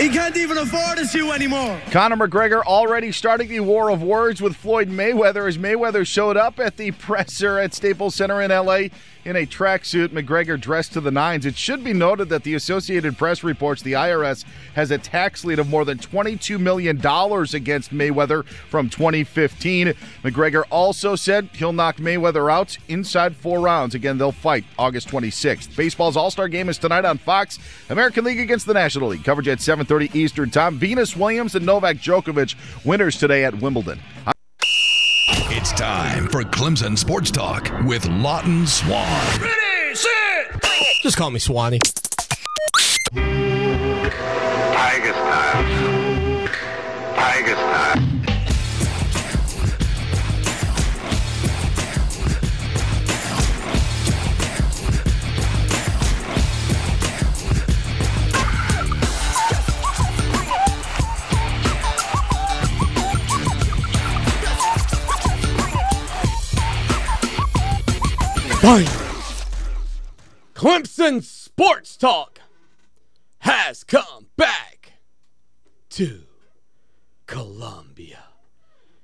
He can't even afford us you anymore. Conor McGregor already starting the war of words with Floyd Mayweather as Mayweather showed up at the presser at Staples Center in L.A. in a tracksuit. McGregor dressed to the nines. It should be noted that the Associated Press reports the IRS has a tax lien of more than $22 million against Mayweather from 2015. McGregor also said he'll knock Mayweather out inside 4 rounds. Again, they'll fight August 26th. Baseball's All-Star Game is tonight on Fox. American League against the National League. Coverage at 7:30 Eastern Time. Venus Williams and Novak Djokovic winners today at Wimbledon. It's time for Clemson Sports Talk with Lawton Swan. Ready, set, just call me Swanee. Tiger style. Tiger style. Clemson Sports Talk has come back to Columbia.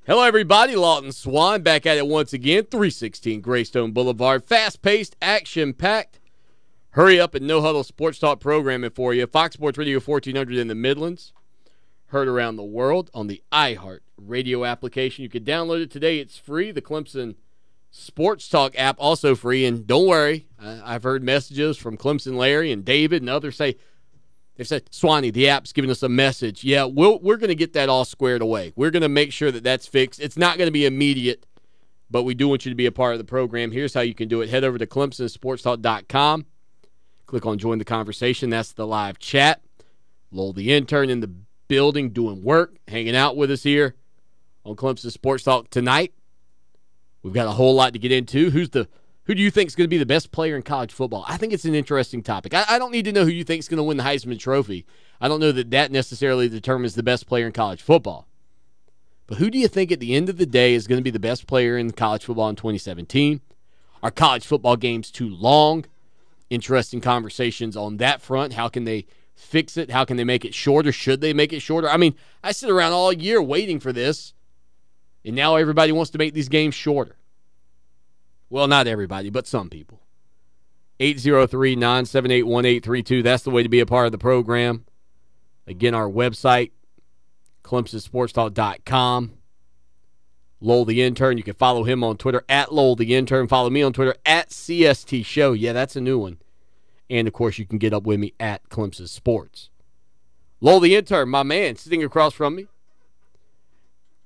Hello, everybody. Lawton Swan back at it once again. 316 Greystone Boulevard. Fast-paced, action-packed. Hurry up and no-huddle sports talk programming for you. Fox Sports Radio 1400 in the Midlands. Heard around the world on the iHeart radio application. You can download it today. It's free. The Clemson Sports Talk app also free, and don't worry, I've heard messages from Clemson Larry and David and others they've said, Swanee, the app's giving us a message. Yeah, we're going to get that all squared away. We're going to make sure that that's fixed. It's not going to be immediate, but we do want you to be a part of the program. Here's how you can do it. Head over to ClemsonSportsTalk.com. Click on Join the Conversation. That's the live chat. Lowell, the intern, in the building doing work, hanging out with us here on Clemson Sports Talk tonight. We've got a whole lot to get into. Who do you think is going to be the best player in college football? I think it's an interesting topic. I don't need to know who you think is going to win the Heisman Trophy. I don't know that necessarily determines the best player in college football. But who do you think at the end of the day is going to be the best player in college football in 2017? Are college football games too long? Interesting conversations on that front. How can they fix it? How can they make it shorter? Should they make it shorter? I mean, I sit around all year waiting for this. And now everybody wants to make these games shorter. Well, not everybody, but some people. 803-978-1832. That's the way to be a part of the program. Again, our website, ClemsonSportsTalk.com. Lowell the Intern. You can follow him on Twitter, at Lowell the Intern. Follow me on Twitter, at CST Show. Yeah, that's a new one. And, of course, you can get up with me at Clemson Sports. Lowell the Intern, my man, sitting across from me.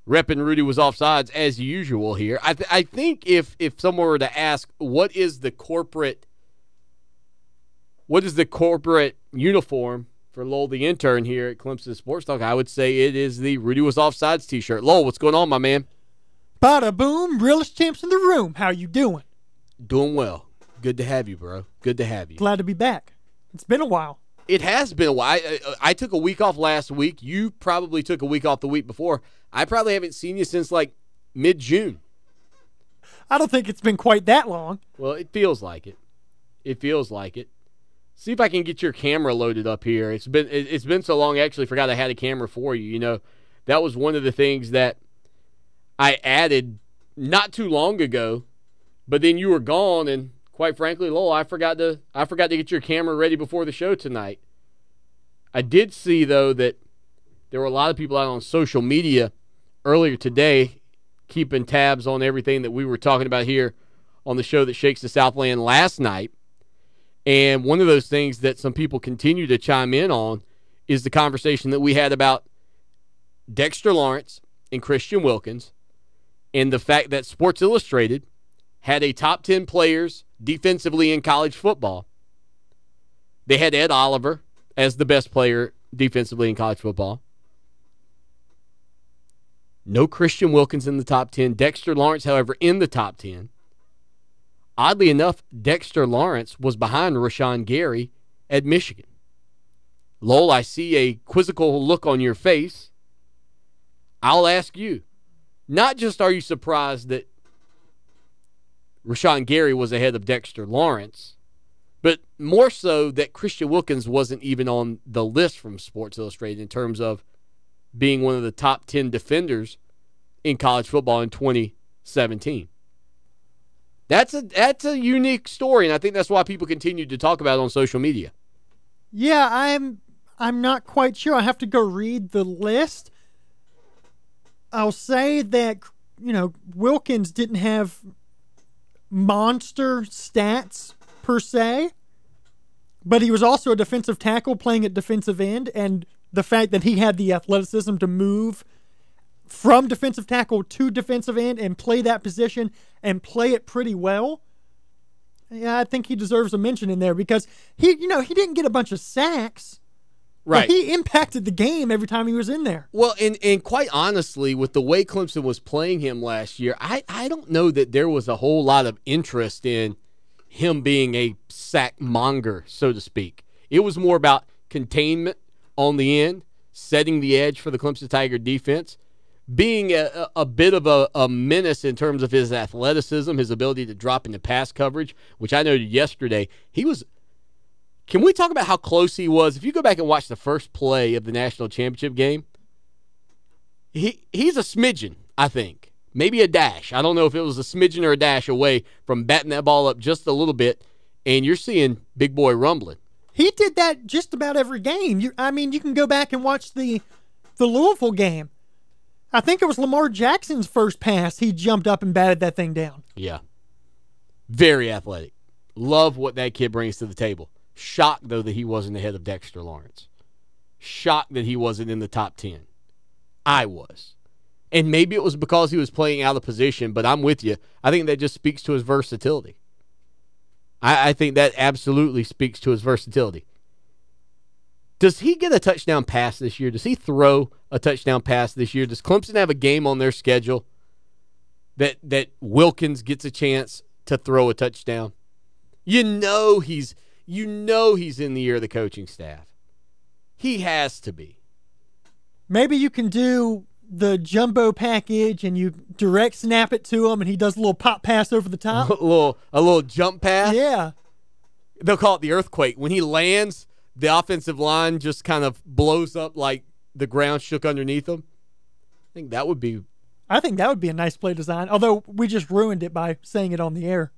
Reppin' Rudy was offsides as usual here. I think if someone were to ask what is the corporate uniform for Lowell the Intern here at Clemson Sports Talk, I would say it is the Rudy was offsides t-shirt. Lowell, what's going on, my man? Bada boom, realest champs in the room. How you doing? Doing well. Good to have you, bro. Good to have you. Glad to be back. It's been a while. It has been a while. I took a week off last week. You probably took a week off the week before. I probably haven't seen you since like mid-June. I don't think it's been quite that long. Well, it feels like it. It feels like it. See if I can get your camera loaded up here. It's been so long, I actually forgot I had a camera for you. You know, that was one of the things that I added not too long ago, but then you were gone, and quite frankly, Lowell, I forgot to get your camera ready before the show tonight. I did see, though, that there were a lot of people out on social media earlier today keeping tabs on everything that we were talking about here on the show that shakes the Southland last night. And one of those things that some people continue to chime in on is the conversation that we had about Dexter Lawrence and Christian Wilkins and the fact that Sports Illustrated had a top 10 players defensively in college football. They had Ed Oliver as the best player defensively in college football. No Christian Wilkins in the top 10. Dexter Lawrence, however, in the top 10. Oddly enough, Dexter Lawrence was behind Rashawn Gary at Michigan. Lowell, I see a quizzical look on your face. I'll ask you, not just are you surprised that Rashawn Gary was ahead of Dexter Lawrence, But more so that Christian Wilkins wasn't even on the list from Sports Illustrated in terms of being one of the top 10 defenders in college football in 2017. That's a unique story, and I think that's why people continue to talk about it on social media. Yeah, I'm not quite sure. I have to go read the list. I'll say that, Wilkins didn't have monster stats per se, but he was also a defensive tackle playing at defensive end, and the fact that he had the athleticism to move from defensive tackle to defensive end and play that position and play it pretty well. Yeah, I think he deserves a mention in there because he didn't get a bunch of sacks. Right. But he impacted the game every time he was in there. Well, and quite honestly, with the way Clemson was playing him last year, I don't know that there was a whole lot of interest in him being a sack monger, so to speak. It was more about containment on the end, setting the edge for the Clemson Tiger defense, being a bit of a menace in terms of his athleticism, his ability to drop into pass coverage, which I noted yesterday. He was – can we talk about how close he was? If you go back and watch the first play of the national championship game, he's a smidgen, I think. Maybe a dash. I don't know if it was a smidgen or a dash away from batting that ball up just a little bit, and you're seeing big boy rumbling. He did that just about every game. You can go back and watch the Louisville game. I think it was Lamar Jackson's first pass. He jumped up and batted that thing down. Yeah. Very athletic. Love what that kid brings to the table. Shocked, though, that he wasn't ahead of Dexter Lawrence. Shocked that he wasn't in the top 10. I was. And maybe it was because he was playing out of position, but I'm with you. I think that just speaks to his versatility. I think that absolutely speaks to his versatility. Does he get a touchdown pass this year? Does he throw a touchdown pass this year? Does Clemson have a game on their schedule that Wilkins gets a chance to throw a touchdown? You know he's in the ear of the coaching staff. He has to be. Maybe you can do the jumbo package and you direct snap it to him and he does a little pop pass over the top. a little jump pass? Yeah. They'll call it the earthquake. When he lands, the offensive line just kind of blows up like the ground shook underneath him. I think that would be a nice play design, although we just ruined it by saying it on the air.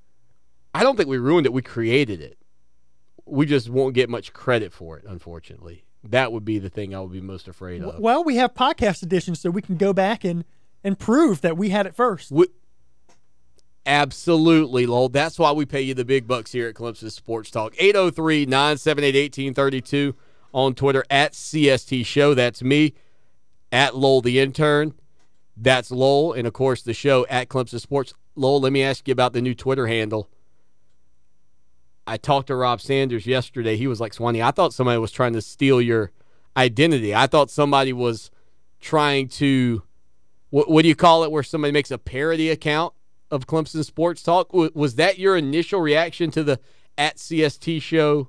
I don't think we ruined it. We created it. We just won't get much credit for it, unfortunately. That would be the thing I would be most afraid of. Well, we have podcast editions, so we can go back and prove that we had it first. Absolutely, Lowell. That's why we pay you the big bucks here at Clemson Sports Talk. 803-978-1832 on Twitter, at CST Show. That's me, at Lowell the Intern. That's Lowell, and, of course, the show at Clemson Sports. Lowell, let me ask you about the new Twitter handle. I talked to Rob Sanders yesterday. He was like, Swanee, I thought somebody was trying to steal your identity. I thought somebody was trying to, what do you call it, where somebody makes a parody account of Clemson Sports Talk? Was that your initial reaction to the at CST Show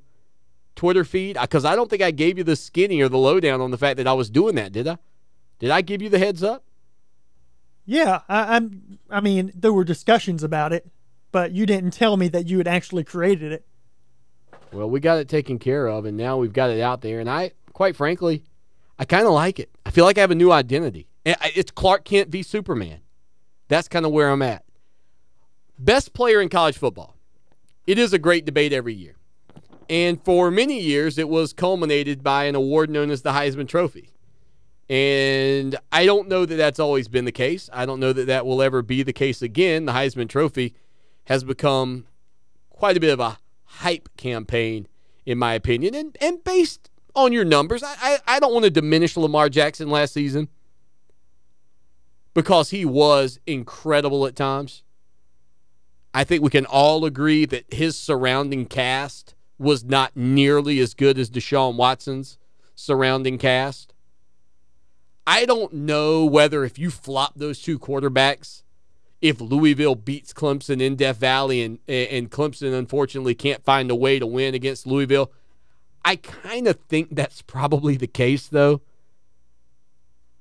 Twitter feed? Because I don't think I gave you the skinny or the lowdown on the fact that I was doing that, did I? Did I give you the heads up? Yeah, I mean, there were discussions about it, but you didn't tell me that you had actually created it. Well, we got it taken care of, and now we've got it out there. And I, quite frankly, I kind of like it. I feel like I have a new identity. It's Clark Kent v. Superman. That's kind of where I'm at. Best player in college football. It is a great debate every year. And for many years, it was culminated by an award known as the Heisman Trophy. And I don't know that that's always been the case. I don't know that that will ever be the case again. The Heisman Trophy has become quite a bit of a hype campaign, in my opinion. And based on your numbers, I don't want to diminish Lamar Jackson last season because he was incredible at times. I think we can all agree that his surrounding cast was not nearly as good as Deshaun Watson's surrounding cast. I don't know whether if you flop those two quarterbacks, if Louisville beats Clemson in Death Valley and Clemson unfortunately can't find a way to win against Louisville. I kind of think that's probably the case, though.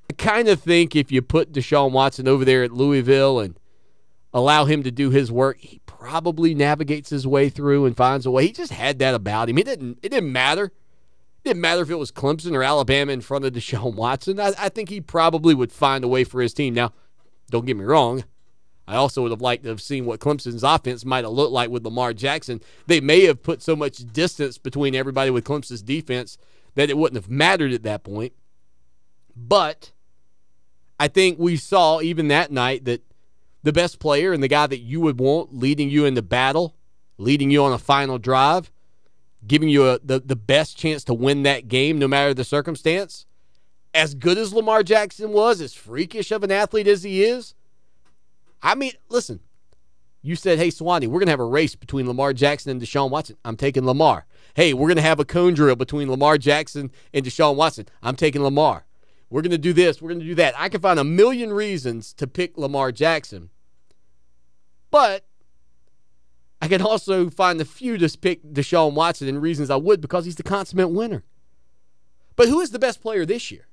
I kind of think if you put Deshaun Watson over there at Louisville and allow him to do his work, he probably navigates his way through and finds a way. He just had that about him. It didn't matter. It didn't matter if it was Clemson or Alabama in front of Deshaun Watson. I think he probably would find a way for his team. Now, don't get me wrong. I also would have liked to have seen what Clemson's offense might have looked like with Lamar Jackson. They may have put so much distance between everybody with Clemson's defense that it wouldn't have mattered at that point. But I think we saw even that night that the best player and the guy that you would want leading you into battle, leading you on a final drive, giving you the best chance to win that game no matter the circumstance, as good as Lamar Jackson was, as freakish of an athlete as he is, I mean, listen, you said, hey, Swanee, we're going to have a race between Lamar Jackson and Deshaun Watson. I'm taking Lamar. Hey, we're going to have a cone drill between Lamar Jackson and Deshaun Watson. I'm taking Lamar. We're going to do this. We're going to do that. I can find a million reasons to pick Lamar Jackson. But I can also find a few to pick Deshaun Watson and reasons I would because he's the consummate winner. But who is the best player this year?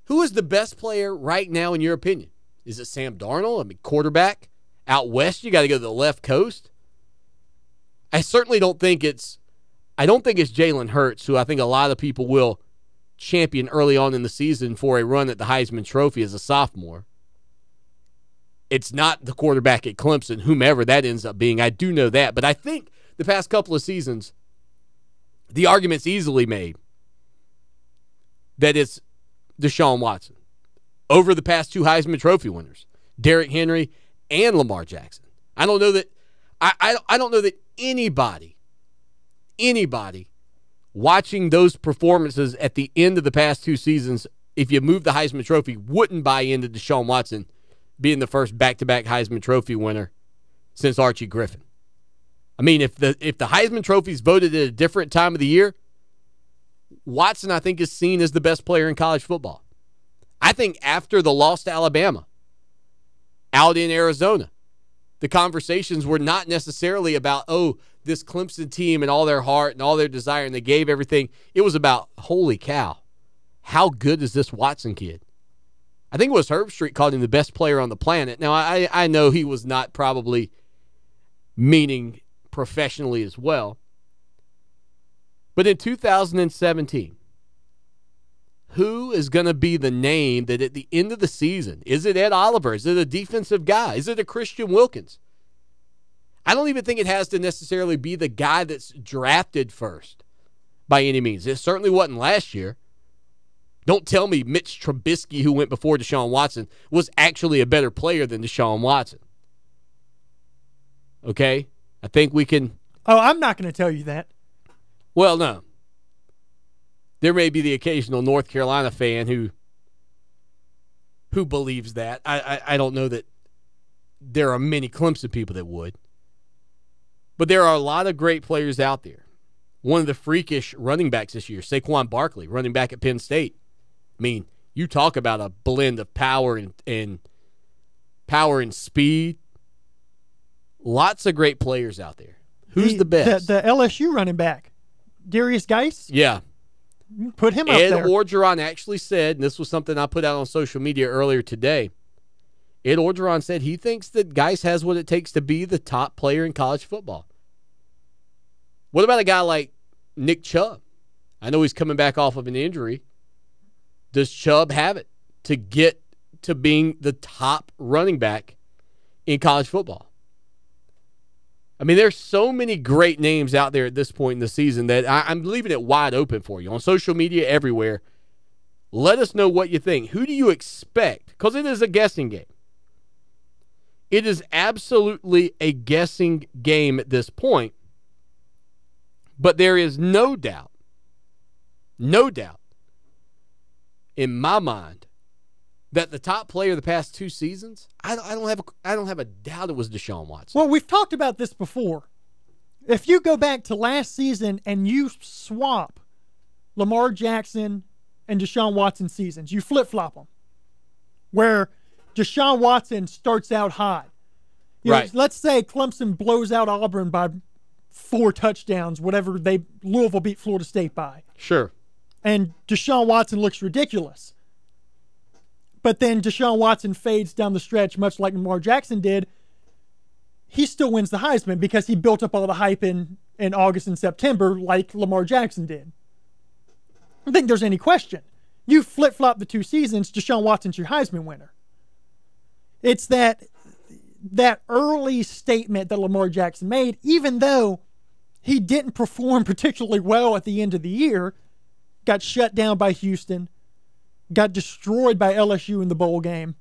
Who is the best player right now in your opinion? Is it Sam Darnold? I mean, quarterback? Out west, you got to go to the left coast? I certainly don't think it's Jalen Hurts, who I think a lot of people will champion early on in the season for a run at the Heisman Trophy as a sophomore. It's not the quarterback at Clemson, whomever that ends up being. I do know that. But I think the past couple of seasons, the argument's easily made that it's Deshaun Watson over the past two Heisman Trophy winners, Derrick Henry and Lamar Jackson. I don't know that I don't know that anybody watching those performances at the end of the past two seasons, if you move the Heisman Trophy, wouldn't buy into Deshaun Watson being the first back-to-back Heisman Trophy winner since Archie Griffin. I mean, if the Heisman Trophy is voted at a different time of the year, Watson, I think, is seen as the best player in college football. I think after the loss to Alabama, out in Arizona, the conversations were not necessarily about, oh, this Clemson team and all their heart and all their desire, and they gave everything. It was about, holy cow, how good is this Watson kid? I think it was Herb Street called him the best player on the planet. Now, I know he was not probably meaning professionally as well. But in 2017, who is going to be the name that at the end of the season, is it Ed Oliver? Is it a defensive guy? Is it a Christian Wilkins? I don't even think it has to necessarily be the guy that's drafted first by any means. It certainly wasn't last year. Don't tell me Mitch Trubisky, who went before Deshaun Watson, was actually a better player than Deshaun Watson. Okay? I think we can... Oh, I'm not going to tell you that. Well, no. There may be the occasional North Carolina fan who believes that. I don't know that there are many Clemson people that would. But there are a lot of great players out there. One of the freakish running backs this year, Saquon Barkley, running back at Penn State. I mean, you talk about a blend of power and speed. Lots of great players out there. Who's the best? The LSU running back, Darius Geis. Yeah. Put him up Ed there. Orgeron actually said, and this was something I put out on social media earlier today, Ed Orgeron said he thinks that Geis has what it takes to be the top player in college football. What about a guy like Nick Chubb? I know he's coming back off of an injury. Does Chubb have it to get to being the top running back in college football? I mean, there's so many great names out there at this point in the season that I'm leaving it wide open for you on social media everywhere. Let us know what you think. Who do you expect? Because it is a guessing game. It is absolutely a guessing game at this point. But there is no doubt in my mind that the top player of the past two seasons, I don't have a doubt it was Deshaun Watson. Well, we've talked about this before. If you go back to last season and you swap Lamar Jackson and Deshaun Watson seasons, you flip-flop them, where Deshaun Watson starts out hot. Right. Let's say Clemson blows out Auburn by 4 touchdowns, whatever Louisville beat Florida State by. Sure. And Deshaun Watson looks ridiculous. but then Deshaun Watson fades down the stretch, much like Lamar Jackson did, he still wins the Heisman because he built up all the hype in August and September like Lamar Jackson did. I don't think there's any question. You flip-flop the 2 seasons, Deshaun Watson's your Heisman winner. It's that early statement that Lamar Jackson made, even though he didn't perform particularly well at the end of the year, got shut down by Houston, got destroyed by LSU in the bowl game,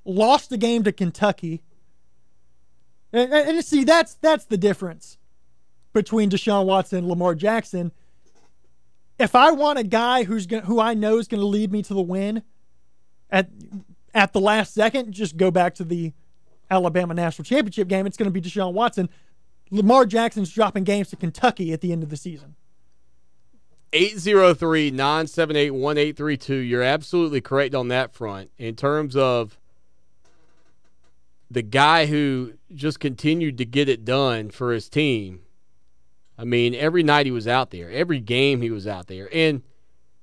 lost the game to Kentucky. And see, that's the difference between Deshaun Watson and Lamar Jackson. If I want a guy who I know is going to lead me to the win at the last second, just go back to the Alabama National Championship game. It's going to be Deshaun Watson. Lamar Jackson's dropping games to Kentucky at the end of the season. 803-978-1832. You're absolutely correct on that front in terms of the guy who just continued to get it done for his team. I mean, every night he was out there. Every game he was out there. And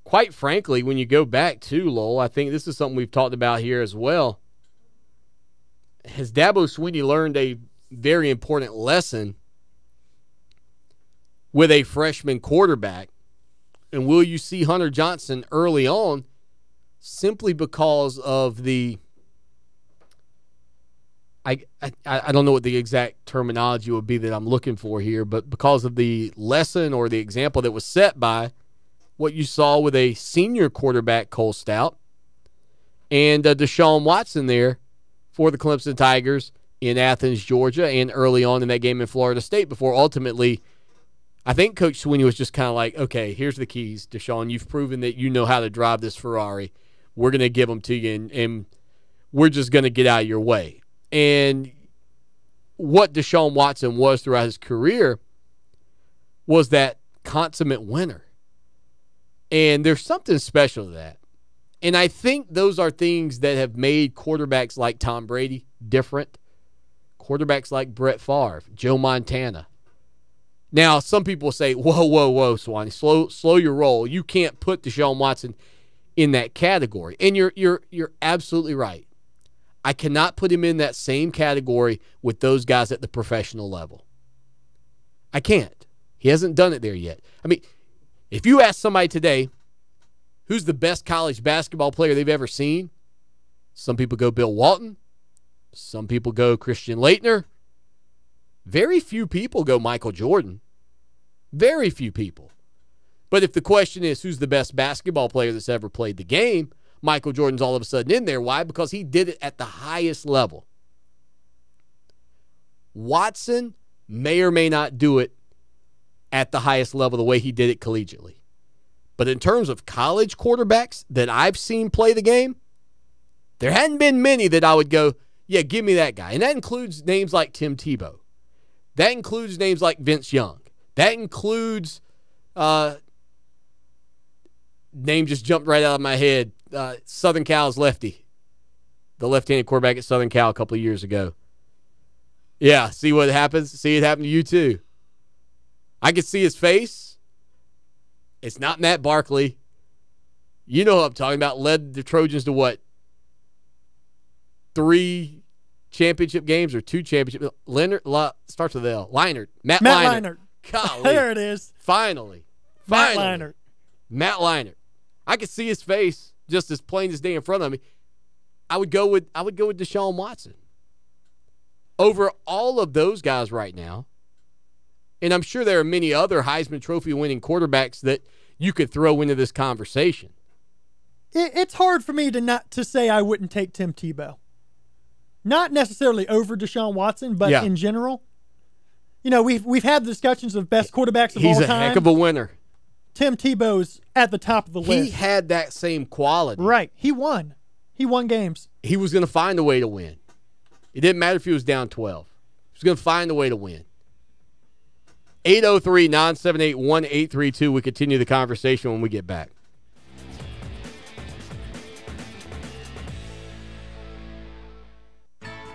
quite frankly, when you go back to Lowell, I think this is something we've talked about here as well. Has Dabo Swinney learned a very important lesson with a freshman quarterback? And will you see Hunter Johnson early on simply because of the I don't know what the exact terminology would be that I'm looking for here, but because of the lesson or the example that was set by what you saw with a senior quarterback, Cole Stout, and Deshaun Watson there for the Clemson Tigers in Athens, Georgia, and early on in that game in Florida State before ultimately I think Coach Swinney was just kind of like, okay, here's the keys, Deshaun. You've proven that you know how to drive this Ferrari. We're going to give them to you, and we're just going to get out of your way. And what Deshaun Watson was throughout his career was that consummate winner. And there's something special to that. And I think those are things that have made quarterbacks like Tom Brady different. Quarterbacks like Brett Favre, Joe Montana. Now, some people say, whoa, Swanee, slow your roll. You can't put Deshaun Watson in that category. And you're absolutely right. I cannot put him in that same category with those guys at the professional level. I can't. He hasn't done it there yet. I mean, if you ask somebody today who's the best college basketball player they've ever seen, some people go Bill Walton. Some people go Christian Laettner. Very few people go Michael Jordan. Very few people. But if the question is who's the best basketball player that's ever played the game, Michael Jordan's all of a sudden in there. Why? Because he did it at the highest level. Watson may or may not do it at the highest level the way he did it collegiately. But in terms of college quarterbacks that I've seen play the game, there hadn't been many that I would go, yeah, give me that guy. And that includes names like Tim Tebow. That includes names like Vince Young. That includes, name just jumped right out of my head, Southern Cal's lefty. The left-handed quarterback at Southern Cal a couple of years ago. Yeah, see what happens? See it happen to you too. I could see his face. It's not Matt Barkley. You know who I'm talking about. Led the Trojans to what? 3 championship games or 2 championship. Leonard starts with L. Leinart. Matt Leinart. Golly. There it is. Finally. Matt Leinart. Matt Leinart. I could see his face just as plain as day in front of me. I would go with Deshaun Watson over all of those guys right now. And I'm sure there are many other Heisman Trophy winning quarterbacks that you could throw into this conversation. It's hard for me to say I wouldn't take Tim Tebow. Not necessarily over Deshaun Watson, but in general. You know, we've had the discussions of best quarterbacks of all time. He's a heck of a winner. Tim Tebow's at the top of the list. He had that same quality. Right. He won. He won games. He was going to find a way to win. It didn't matter if he was down 12. He was going to find a way to win. 803-978-1832. We continue the conversation when we get back.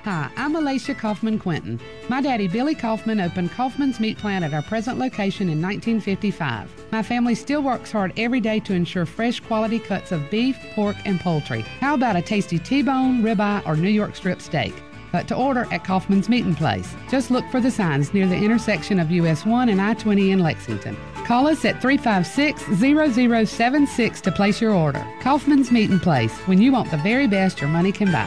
Hi, I'm Alicia Kaufman-Quinton. My daddy, Billy Kaufman, opened Kaufman's Meat Plant at our present location in 1955. My family still works hard every day to ensure fresh quality cuts of beef, pork, and poultry. How about a tasty T-bone, ribeye, or New York strip steak? But to order at Kaufman's Meat and Place. Just look for the signs near the intersection of US 1 and I-20 in Lexington. Call us at 356-0076 to place your order. Kaufman's Meat and Place, when you want the very best your money can buy.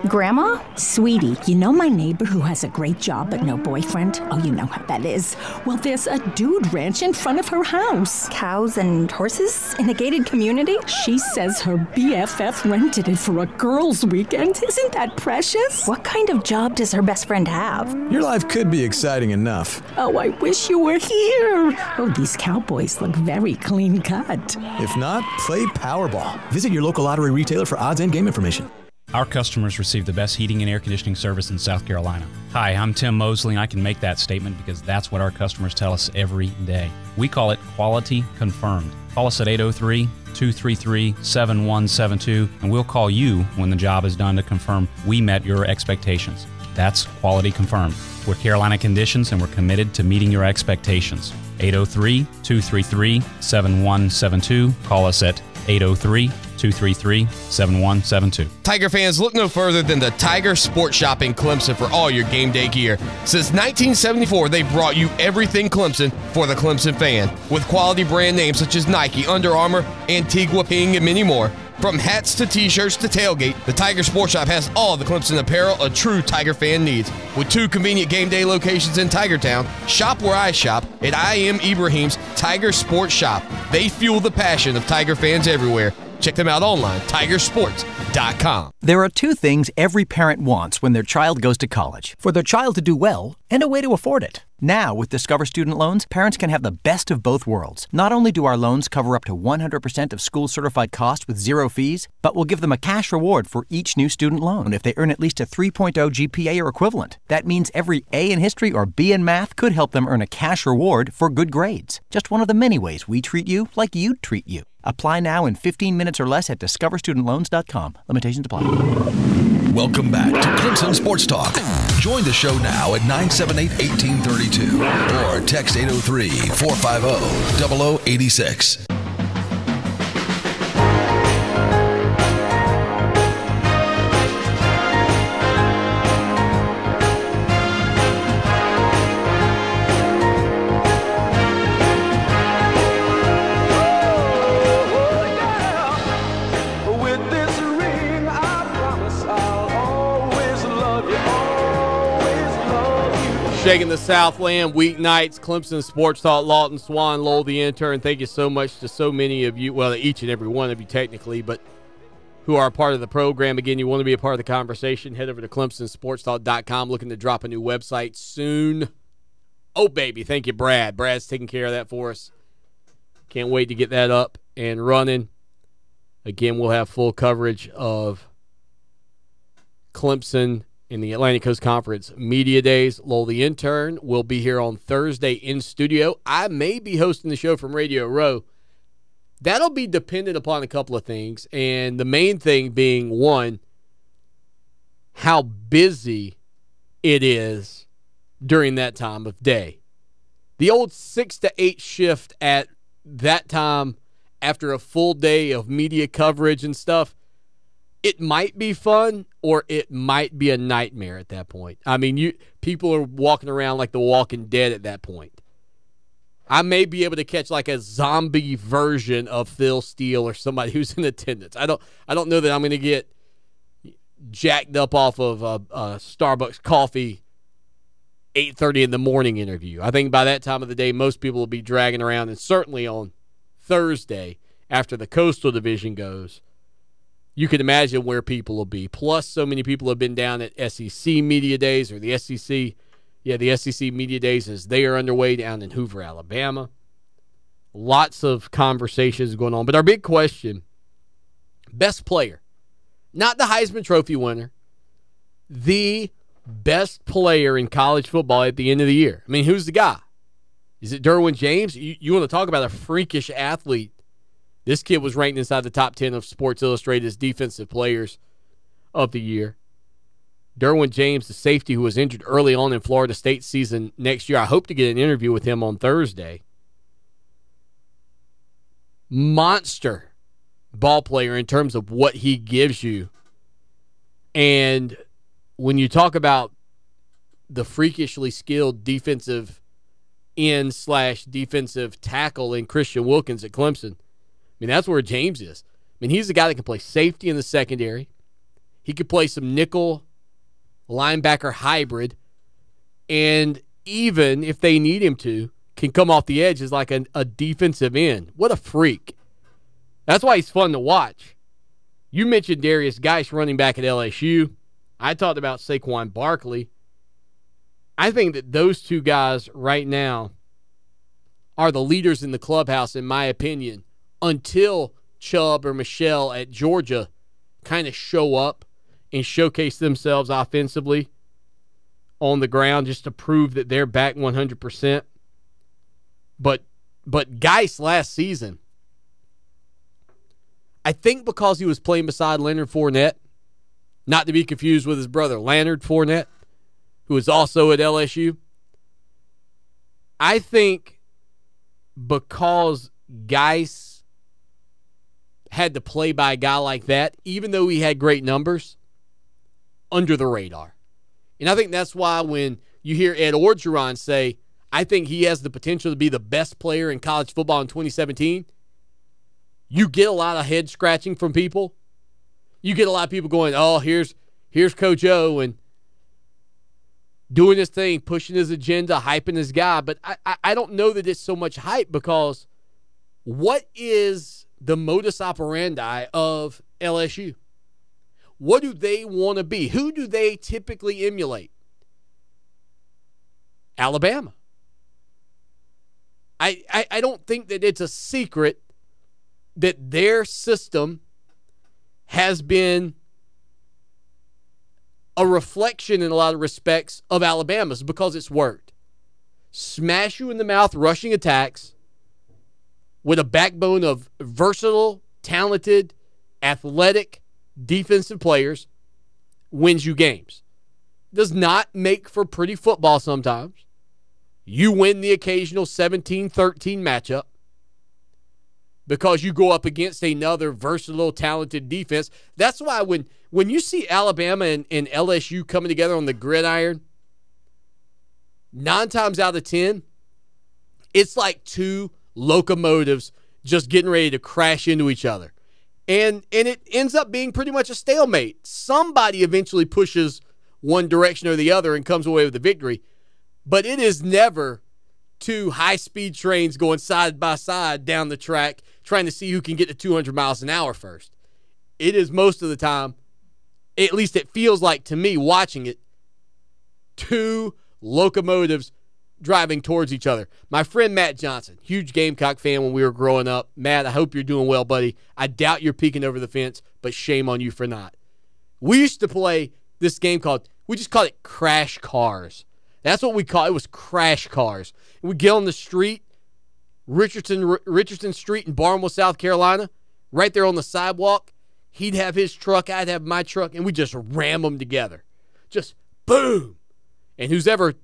Grandma? Sweetie, you know my neighbor who has a great job but no boyfriend? Oh, you know how that is. Well, there's a dude ranch in front of her house. Cows and horses in a gated community? She says her BFF rented it for a girls' weekend. Isn't that precious? What kind of job does her best friend have? Your life could be exciting enough. Oh, I wish you were here. Oh, these cowboys look very clean cut. If not, play Powerball. Visit your local lottery retailer for odds and game information. Our customers receive the best heating and air conditioning service in South Carolina. Hi, I'm Tim Mosley, and I can make that statement because that's what our customers tell us every day. We call it quality confirmed. Call us at 803-233-7172, and we'll call you when the job is done to confirm we met your expectations. That's quality confirmed. We're Carolina Conditions, and we're committed to meeting your expectations. 803-233-7172. Call us at 803-233-7172. Tiger fans, look no further than the Tiger Sports Shop in Clemson for all your game day gear. Since 1974, they brought you everything Clemson for the Clemson fan, with quality brand names such as Nike, Under Armour, Antigua, Ping, and many more. From hats to t-shirts to tailgate, the Tiger Sports Shop has all the Clemson apparel a true Tiger fan needs. With 2 convenient game day locations in Tigertown, shop where I shop at I Am Ibrahim's Tiger Sports Shop. They fuel the passion of Tiger fans everywhere. Check them out online, tigersports.com. There are 2 things every parent wants when their child goes to college. For their child to do well and a way to afford it. Now, with Discover Student Loans, parents can have the best of both worlds. Not only do our loans cover up to 100% of school-certified costs with 0 fees, but we'll give them a cash reward for each new student loan if they earn at least a 3.0 GPA or equivalent. That means every A in history or B in math could help them earn a cash reward for good grades. Just one of the many ways we treat you like you'd treat you. Apply now in 15 minutes or less at discoverstudentloans.com. Limitations apply. Welcome back to Clemson Sports Talk. Join the show now at 978-1832 or text 803-450-0086. Shaking the Southland weeknights, Clemson Sports Talk, Lawton Swan, Lowell the intern. Thank you so much to so many of you, well, each and every one of you technically, but who are a part of the program. Again, you want to be a part of the conversation, head over to ClemsonSportsTalk.com, looking to drop a new website soon. Oh, baby, thank you, Brad. Brad's taking care of that for us. Can't wait to get that up and running. Again, we'll have full coverage of Clemson in the Atlantic Coast Conference Media Days. Lowell the intern will be here on Thursday in studio. I may be hosting the show from Radio Row. That'll be dependent upon a couple of things, and the main thing being, one, how busy it is during that time of day. The old 6 to 8 shift at that time after a full day of media coverage and stuff, it might be fun or it might be a nightmare at that point. I mean, people are walking around like the Walking Dead at that point. I may be able to catch like a zombie version of Phil Steele or somebody who's in attendance. I don't know that I'm going to get jacked up off of a Starbucks coffee 8:30 in the morning interview. I think by that time of the day, most people will be dragging around, and certainly on Thursday after the Coastal Division goes, you can imagine where people will be. Plus, so many people have been down at SEC Media Days, or the SEC. Yeah, the SEC Media Days as they are underway down in Hoover, Alabama. Lots of conversations going on. But our big question, best player. Not the Heisman Trophy winner. The best player in college football at the end of the year. I mean, who's the guy? Is it Derwin James? You want to talk about a freakish athlete. This kid was ranked inside the top 10 of Sports Illustrated's defensive players of the year. Derwin James, the safety who was injured early on in Florida State season next year. I hope to get an interview with him on Thursday. Monster ball player in terms of what he gives you. And when you talk about the freakishly skilled defensive end / defensive tackle in Christian Wilkins at Clemson, I mean, that's where James is. I mean, he's the guy that can play safety in the secondary. He could play some nickel linebacker hybrid, and even if they need him to, can come off the edge as like a defensive end. What a freak. That's why he's fun to watch. You mentioned Darius Geis, running back at LSU. I talked about Saquon Barkley. I think that those two guys right now are the leaders in the clubhouse, in my opinion, until Chubb or Michelle at Georgia kind of show up and showcase themselves offensively on the ground just to prove that they're back 100%. But Geis last season, I think because he was playing beside Leonard Fournette, not to be confused with his brother Leonard Fournette, who is also at LSU, I think because Geis had to play by a guy like that, even though he had great numbers, under the radar. And I think that's why when you hear Ed Orgeron say, I think he has the potential to be the best player in college football in 2017, you get a lot of head scratching from people. You get a lot of people going, oh, here's Coach O and doing his thing, pushing his agenda, hyping his guy. But I don't know that it's so much hype, because what is the modus operandi of LSU? What do they want to be? Who do they typically emulate? Alabama. I don't think that it's a secret that their system has been a reflection in a lot of respects of Alabama's, because it's worked. Smash you in the mouth, rushing attacks with a backbone of versatile, talented, athletic defensive players, wins you games. Does not make for pretty football sometimes. You win the occasional 17-13 matchup because you go up against another versatile, talented defense. That's why when you see Alabama and LSU coming together on the gridiron, 9 times out of 10, it's like two locomotives just getting ready to crash into each other. And it ends up being pretty much a stalemate. Somebody eventually pushes one direction or the other and comes away with the victory. But it is never two high-speed trains going side by side down the track trying to see who can get to 200 miles an hour first. It is most of the time, at least it feels like to me watching it, two locomotives driving towards each other. My friend Matt Johnson, huge Gamecock fan when we were growing up. Matt, I hope you're doing well, buddy. I doubt you're peeking over the fence, but shame on you for not. We used to play this game we just called it Crash Cars. That's what we call it. It was Crash Cars. We'd get on the street, Richardson Street in Barnwell, South Carolina, right there on the sidewalk. He'd have his truck, I'd have my truck, and we just ram them together. Just boom. And who's ever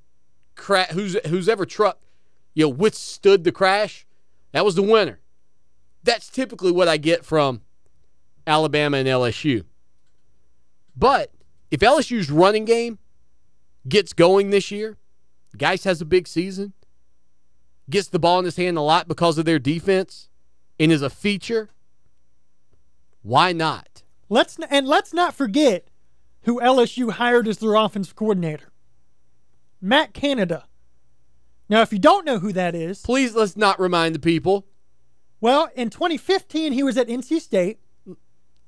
truck withstood the crash, that was the winner. That's typically what I get from Alabama and LSU. But if LSU's running game gets going this year, Geis has a big season, gets the ball in his hand a lot because of their defense, and is a feature, why not? Let's not forget who LSU hired as their offensive coordinator. Matt Canada. Now, if you don't know who that is, please let's not remind the people. Well, in 2015, he was at NC State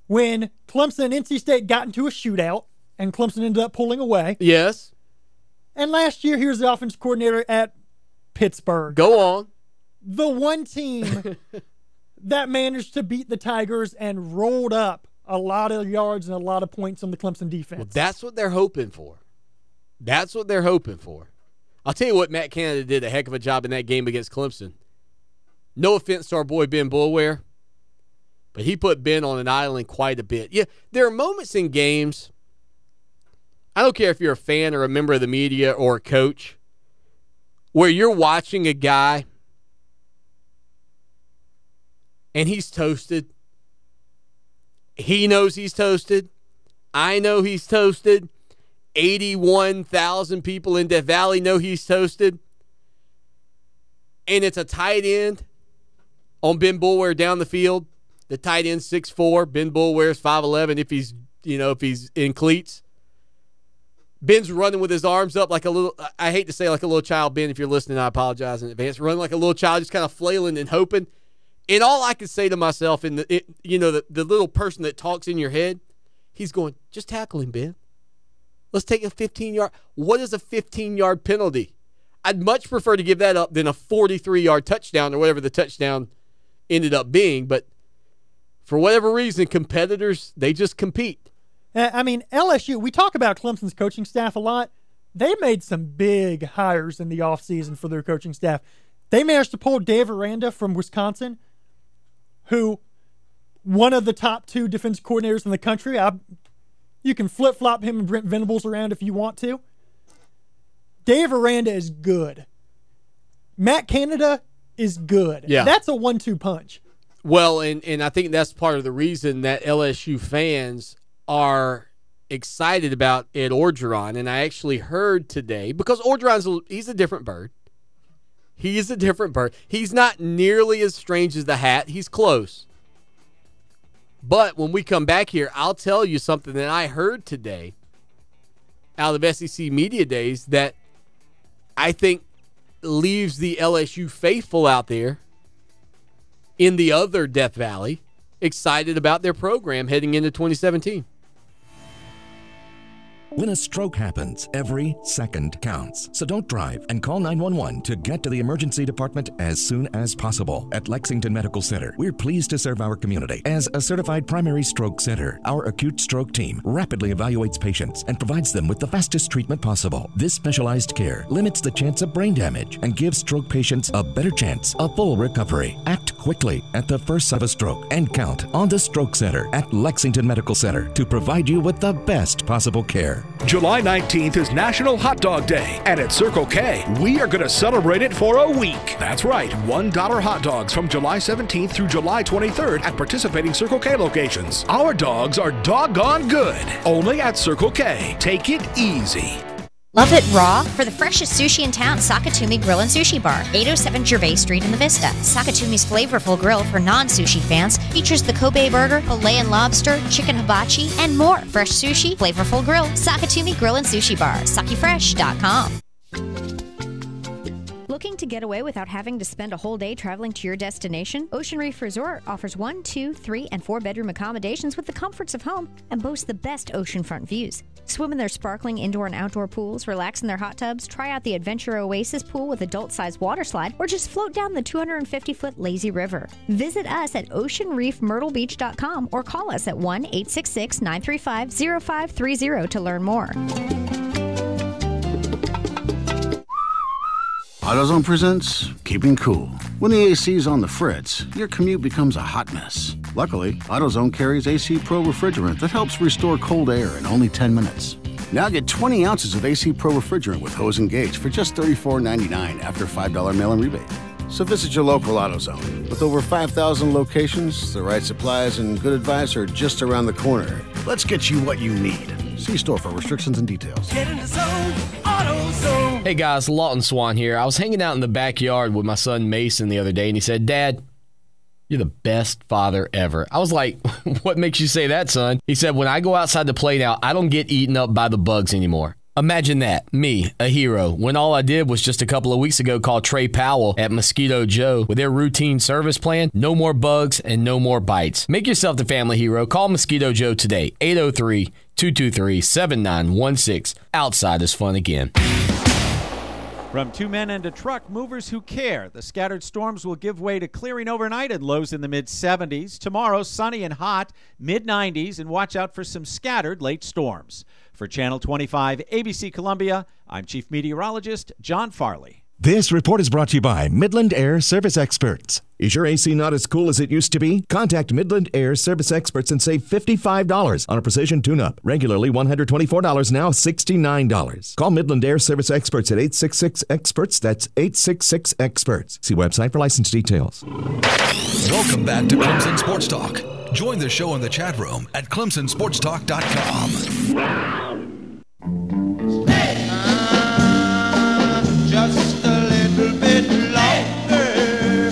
when Clemson and NC State got into a shootout, and Clemson ended up pulling away. Yes. And last year, he was the offensive coordinator at Pittsburgh. Go on. The one team that managed to beat the Tigers and rolled up a lot of yards and a lot of points on the Clemson defense. Well, that's what they're hoping for. That's what they're hoping for. I'll tell you what, Matt Canada did a heck of a job in that game against Clemson. No offense to our boy Ben Boulware, but he put Ben on an island quite a bit. Yeah, there are moments in games I don't care if you're a fan or a member of the media or a coach, where you're watching a guy and he's toasted. He knows he's toasted. I know he's toasted. 81,000 people in Death Valley know he's toasted. And it's a tight end on Ben Boulware down the field. The tight end's 6'4". Ben Boulware's 5'11" if he's in cleats. Ben's running with his arms up like a little, I hate to say like a little child. Ben, if you're listening, I apologize in advance. Running like a little child, just kind of flailing and hoping. And all I could say to myself, the little person that talks in your head, he's going, just tackle him, Ben. Let's take a 15-yard. What is a 15-yard penalty? I'd much prefer to give that up than a 43-yard touchdown or whatever the touchdown ended up being. But for whatever reason, competitors, they just compete. I mean, LSU, we talk about Clemson's coaching staff a lot. They made some big hires in the offseason for their coaching staff. They managed to pull Dave Aranda from Wisconsin, who one of the top 2 defense coordinators in the country. You can flip-flop him and Brent Venables around if you want to. Dave Aranda is good. Matt Canada is good. Yeah. That's a 1-2 punch. Well, and I think that's part of the reason that LSU fans are excited about Ed Orgeron. And I actually heard today, because he's a different bird. He is a different bird. He's not nearly as strange as the hat. He's close. But when we come back here, I'll tell you something that I heard today out of SEC Media Days that I think leaves the LSU faithful out there in the other Death Valley excited about their program heading into 2017. When a stroke happens, every second counts. So don't drive and call 911 to get to the emergency department as soon as possible. At Lexington Medical Center, we're pleased to serve our community. As a certified primary stroke center, our acute stroke team rapidly evaluates patients and provides them with the fastest treatment possible. This specialized care limits the chance of brain damage and gives stroke patients a better chance of full recovery. Act quickly at the first sign of a stroke and count on the Stroke Center at Lexington Medical Center to provide you with the best possible care. July 19th is National Hot Dog Day, and at Circle K, we are going to celebrate it for a week. That's right, $1 hot dogs from July 17th through July 23rd at participating Circle K locations. Our dogs are doggone good, only at Circle K. Take it easy. Love it raw? For the freshest sushi in town, Sakatumi Grill and Sushi Bar, 807 Gervais Street in the Vista. Sakatumi's flavorful grill for non-sushi fans features the Kobe burger, filet and lobster, chicken hibachi, and more. Fresh sushi, flavorful grill, Sakatumi Grill and Sushi Bar, sakifresh.com. Looking to get away without having to spend a whole day traveling to your destination? Ocean Reef Resort offers 1, 2, 3, and 4-bedroom accommodations with the comforts of home and boasts the best oceanfront views. Swim in their sparkling indoor and outdoor pools, relax in their hot tubs, try out the Adventure Oasis pool with adult-sized water slide, or just float down the 250-foot lazy river. Visit us at oceanreefmyrtlebeach.com or call us at 1-866-935-0530 to learn more. AutoZone presents Keeping Cool. When the AC's on the fritz, your commute becomes a hot mess. Luckily, AutoZone carries AC Pro refrigerant that helps restore cold air in only 10 minutes. Now get 20 ounces of AC Pro refrigerant with hose and gauge for just $34.99 after $5 mail-in rebate. So visit your local AutoZone. With over 5,000 locations, the right supplies and good advice are just around the corner. Let's get you what you need. See store for restrictions and details. Get in the zone, AutoZone. Hey guys, Lawton Swan here. I was hanging out in the backyard with my son Mason the other day, and he said, "Dad, you're the best father ever." I was like, "What makes you say that, son?" He said, "When I go outside to play now, I don't get eaten up by the bugs anymore." Imagine that, me, a hero, when all I did was just a couple of weeks ago call Trey Powell at Mosquito Joe with their routine service plan. No more bugs and no more bites. Make yourself the family hero. Call Mosquito Joe today, 803-223-7916. Outside is fun again. From 2 men and a truck, movers who care. The scattered storms will give way to clearing overnight and lows in the mid-70s. Tomorrow, sunny and hot, mid-90s, and watch out for some scattered late storms. For Channel 25 ABC Columbia, I'm Chief Meteorologist John Farley. This report is brought to you by Midland Air Service Experts. Is your AC not as cool as it used to be? Contact Midland Air Service Experts and save $55 on a precision tune-up. Regularly $124, now $69. Call Midland Air Service Experts at 866-EXPERTS. That's 866-EXPERTS. See website for license details. Welcome back to Clemson Sports Talk. Join the show in the chat room at clemsonsportstalk.com. Just a little bit longer.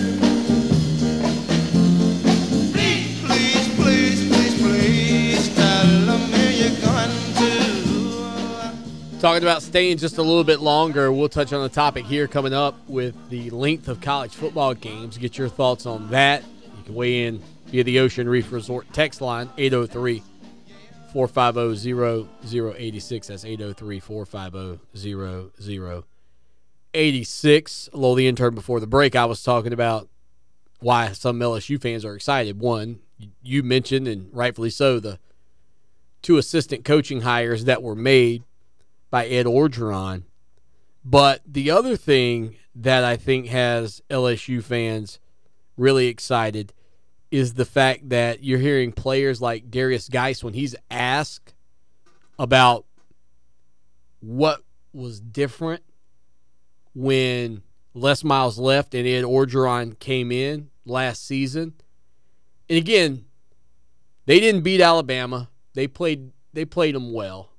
Please, please, please, please, please tell me you're going to. Talking about staying just a little bit longer, we'll touch on the topic here coming up with the length of college football games. Get your thoughts on that. You can weigh in via the Ocean Reef Resort text line, 803-450-0086. That's 803-450-0086. Lowell, the intern, before the break, I was talking about why some LSU fans are excited. One, you mentioned, and rightfully so, the 2 assistant coaching hires that were made by Ed Orgeron. But the other thing that I think has LSU fans really excited is the fact that you're hearing players like Darius Geis, when he's asked about what was different when Les Miles left and Ed Orgeron came in last season. And again, they didn't beat Alabama. They played them well.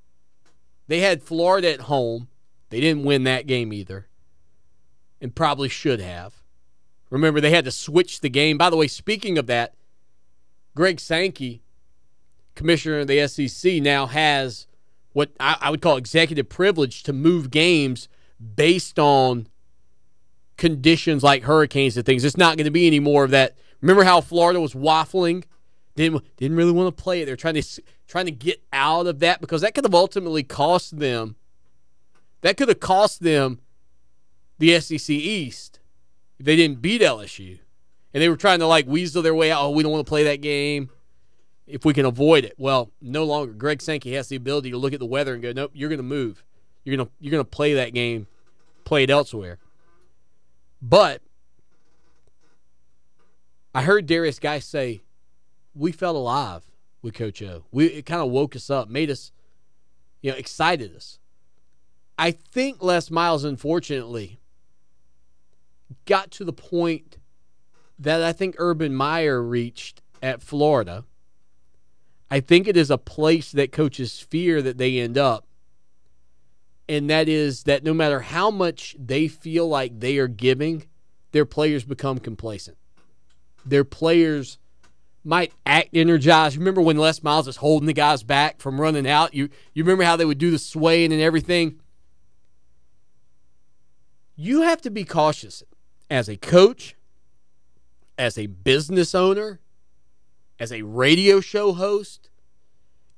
They had Florida at home. They didn't win that game either, and probably should have. Remember, they had to switch the game. By the way, speaking of that, Greg Sankey, commissioner of the SEC, now has what I would call executive privilege to move games based on conditions like hurricanes and things. It's not going to be any more of that. Remember how Florida was waffling? Didn't really want to play it. They're trying to get out of that because that could have ultimately cost them. That could have cost them the SEC East if they didn't beat LSU. And they were trying to weasel their way out. Oh, we don't want to play that game if we can avoid it. Well, no longer. Greg Sankey has the ability to look at the weather and go, nope, you're going to move. You're going to play that game, play it elsewhere. But I heard Darius Geis say, we felt alive with Coach O. It kind of woke us up, made us, excited us. I think Les Miles, unfortunately, got to the point that I think Urban Meyer reached at Florida. I think it is a place that coaches fear that they end up, and that is that no matter how much they feel like they are giving, their players become complacent. Their players might act energized. Remember when Les Miles was holding the guys back from running out? You remember how they would do the swaying and everything? You have to be cautious as a coach, as a business owner, as a radio show host.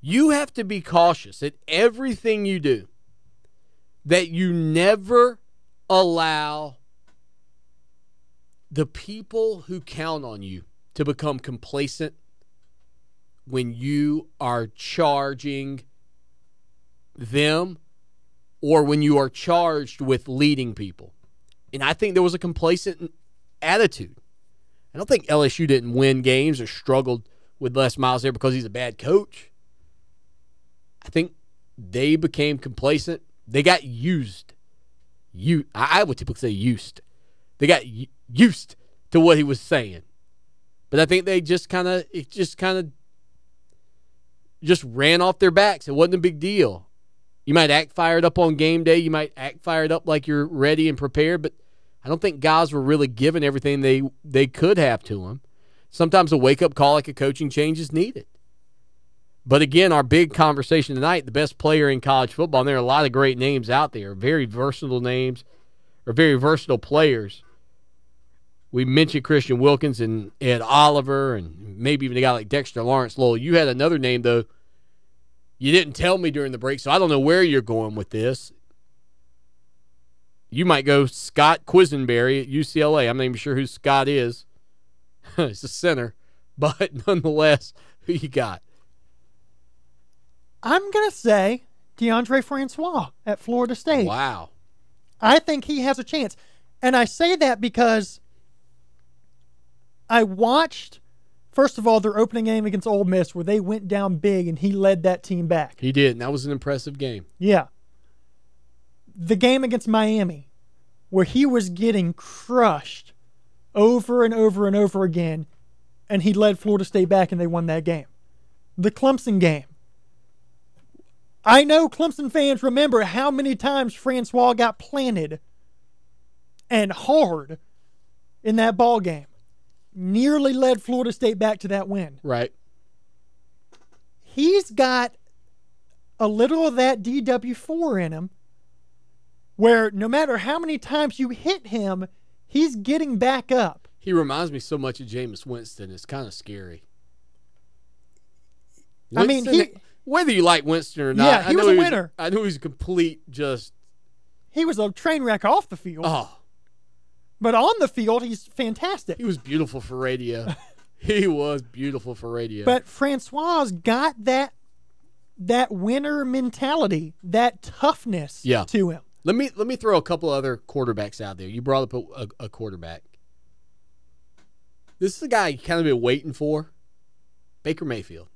You have to be cautious at everything you do, that you never allow the people who count on you to become complacent when you are charging them or when you are charged with leading people. And I think there was a complacent attitude. I don't think LSU didn't win games or struggled with Les Miles there because he's a bad coach. I think they became complacent. They got used. I would typically say used. They got used to what he was saying. But I think they just kind of ran off their backs. It wasn't a big deal. You might act fired up on game day. You might act fired up like you're ready and prepared, but I don't think guys were really given everything they could have to them. Sometimes a wake-up call like a coaching change is needed. But again, our big conversation tonight, the best player in college football, and there are a lot of great names out there, very versatile names, or very versatile players. We mentioned Christian Wilkins and Ed Oliver and maybe even a guy like Dexter Lawrence. Lowell, you had another name, though. You didn't tell me during the break, so I don't know where you're going with this. You might go Scott Quisenberry at UCLA. I'm not even sure who Scott is. He's a center. But nonetheless, who you got? I'm going to say DeAndre Francois at Florida State. Wow. I think he has a chance. And I say that because I watched, first of all, their opening game against Ole Miss where they went down big and he led that team back. He did, and that was an impressive game. Yeah. The game against Miami where he was getting crushed over and over and over again, and he led Florida State back and they won that game. The Clemson game. I know Clemson fans remember how many times Francois got planted and hard in that ball game. Nearly led Florida State back to that win. Right. He's got a little of that DW4 in him where no matter how many times you hit him, he's getting back up. He reminds me so much of Jameis Winston. It's kind of scary. Winston, I mean, whether you like Winston or not, yeah, he was a winner. I knew he was a complete He was a train wreck off the field. Oh. But on the field, he's fantastic. He was beautiful for radio. He was beautiful for radio. But Francois got that winner mentality, that toughness to him. Let me throw a couple other quarterbacks out there. You brought up a quarterback. This is a guy you kind of been waiting for. Baker Mayfield.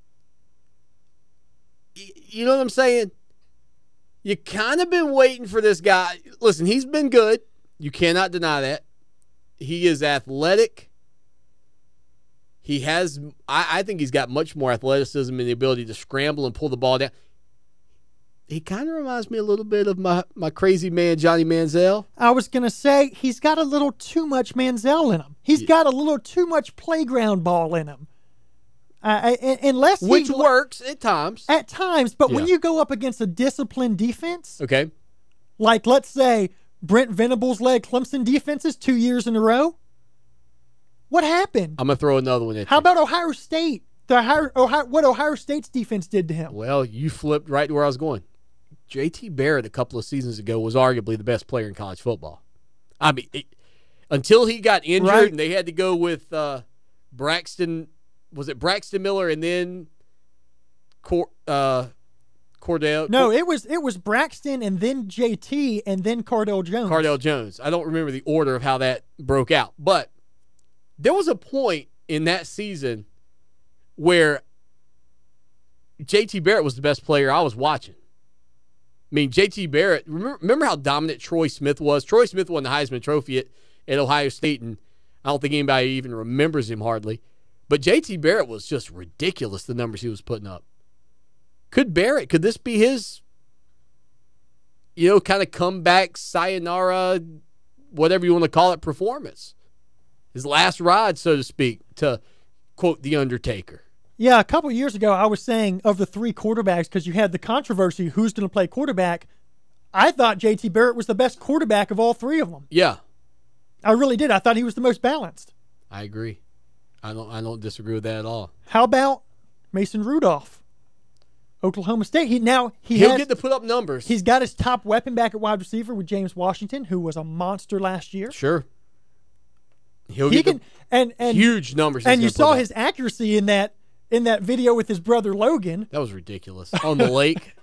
You know what I'm saying? You kind of been waiting for this guy. Listen, he's been good. You cannot deny that. He is athletic. He has, I think he's got much more athleticism and the ability to scramble and pull the ball down. He kind of reminds me a little bit of my crazy man, Johnny Manziel. I was going to say, he's got a little too much Manziel in him. He's got a little too much playground ball in him. Which works at times. At times, but when you go up against a disciplined defense, okay, like let's say Brent Venables led Clemson defenses 2 years in a row, what happened? I'm going to throw another one at How you. about Ohio State? What Ohio State's defense did to him? Well, you flipped right to where I was going. J.T. Barrett a couple of seasons ago was arguably the best player in college football. I mean, until he got injured and they had to go with Braxton. Was it Braxton Miller and then Cordell? No, it was Braxton and then JT and then Cardell Jones. Cardell Jones. I don't remember the order of how that broke out. But there was a point in that season where JT Barrett was the best player I was watching. I mean, JT Barrett, remember how dominant Troy Smith was? Troy Smith won the Heisman Trophy at Ohio State, and I don't think anybody even remembers him hardly. But JT Barrett was just ridiculous, the numbers he was putting up. Could this be his, kind of comeback, sayonara, whatever you want to call it, performance? His last ride, so to speak, to quote The Undertaker. Yeah, a couple of years ago, I was saying of the three quarterbacks, because you had the controversy, who's going to play quarterback, I thought JT Barrett was the best quarterback of all three of them. Yeah. I really did. I thought he was the most balanced. I agree. I don't disagree with that at all. How about Mason Rudolph? Oklahoma State. He'll get to put up numbers. He's got his top weapon back at wide receiver with James Washington, who was a monster last year. Sure. Huge numbers. And you saw his accuracy in that video with his brother Logan. That was ridiculous. On the lake.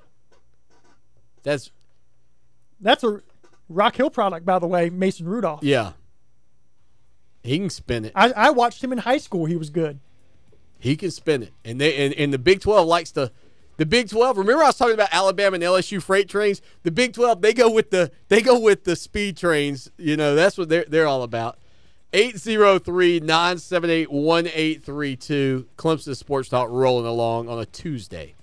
That's a Rock Hill product, by the way, Mason Rudolph. Yeah. He can spin it. I watched him in high school. He was good. He can spin it. And the Big 12 likes to – the Big 12 – remember I was talking about Alabama and LSU freight trains? The Big 12, they go with the speed trains. That's what they're all about. 803-978-1832. Clemson Sports Talk rolling along on a Tuesday.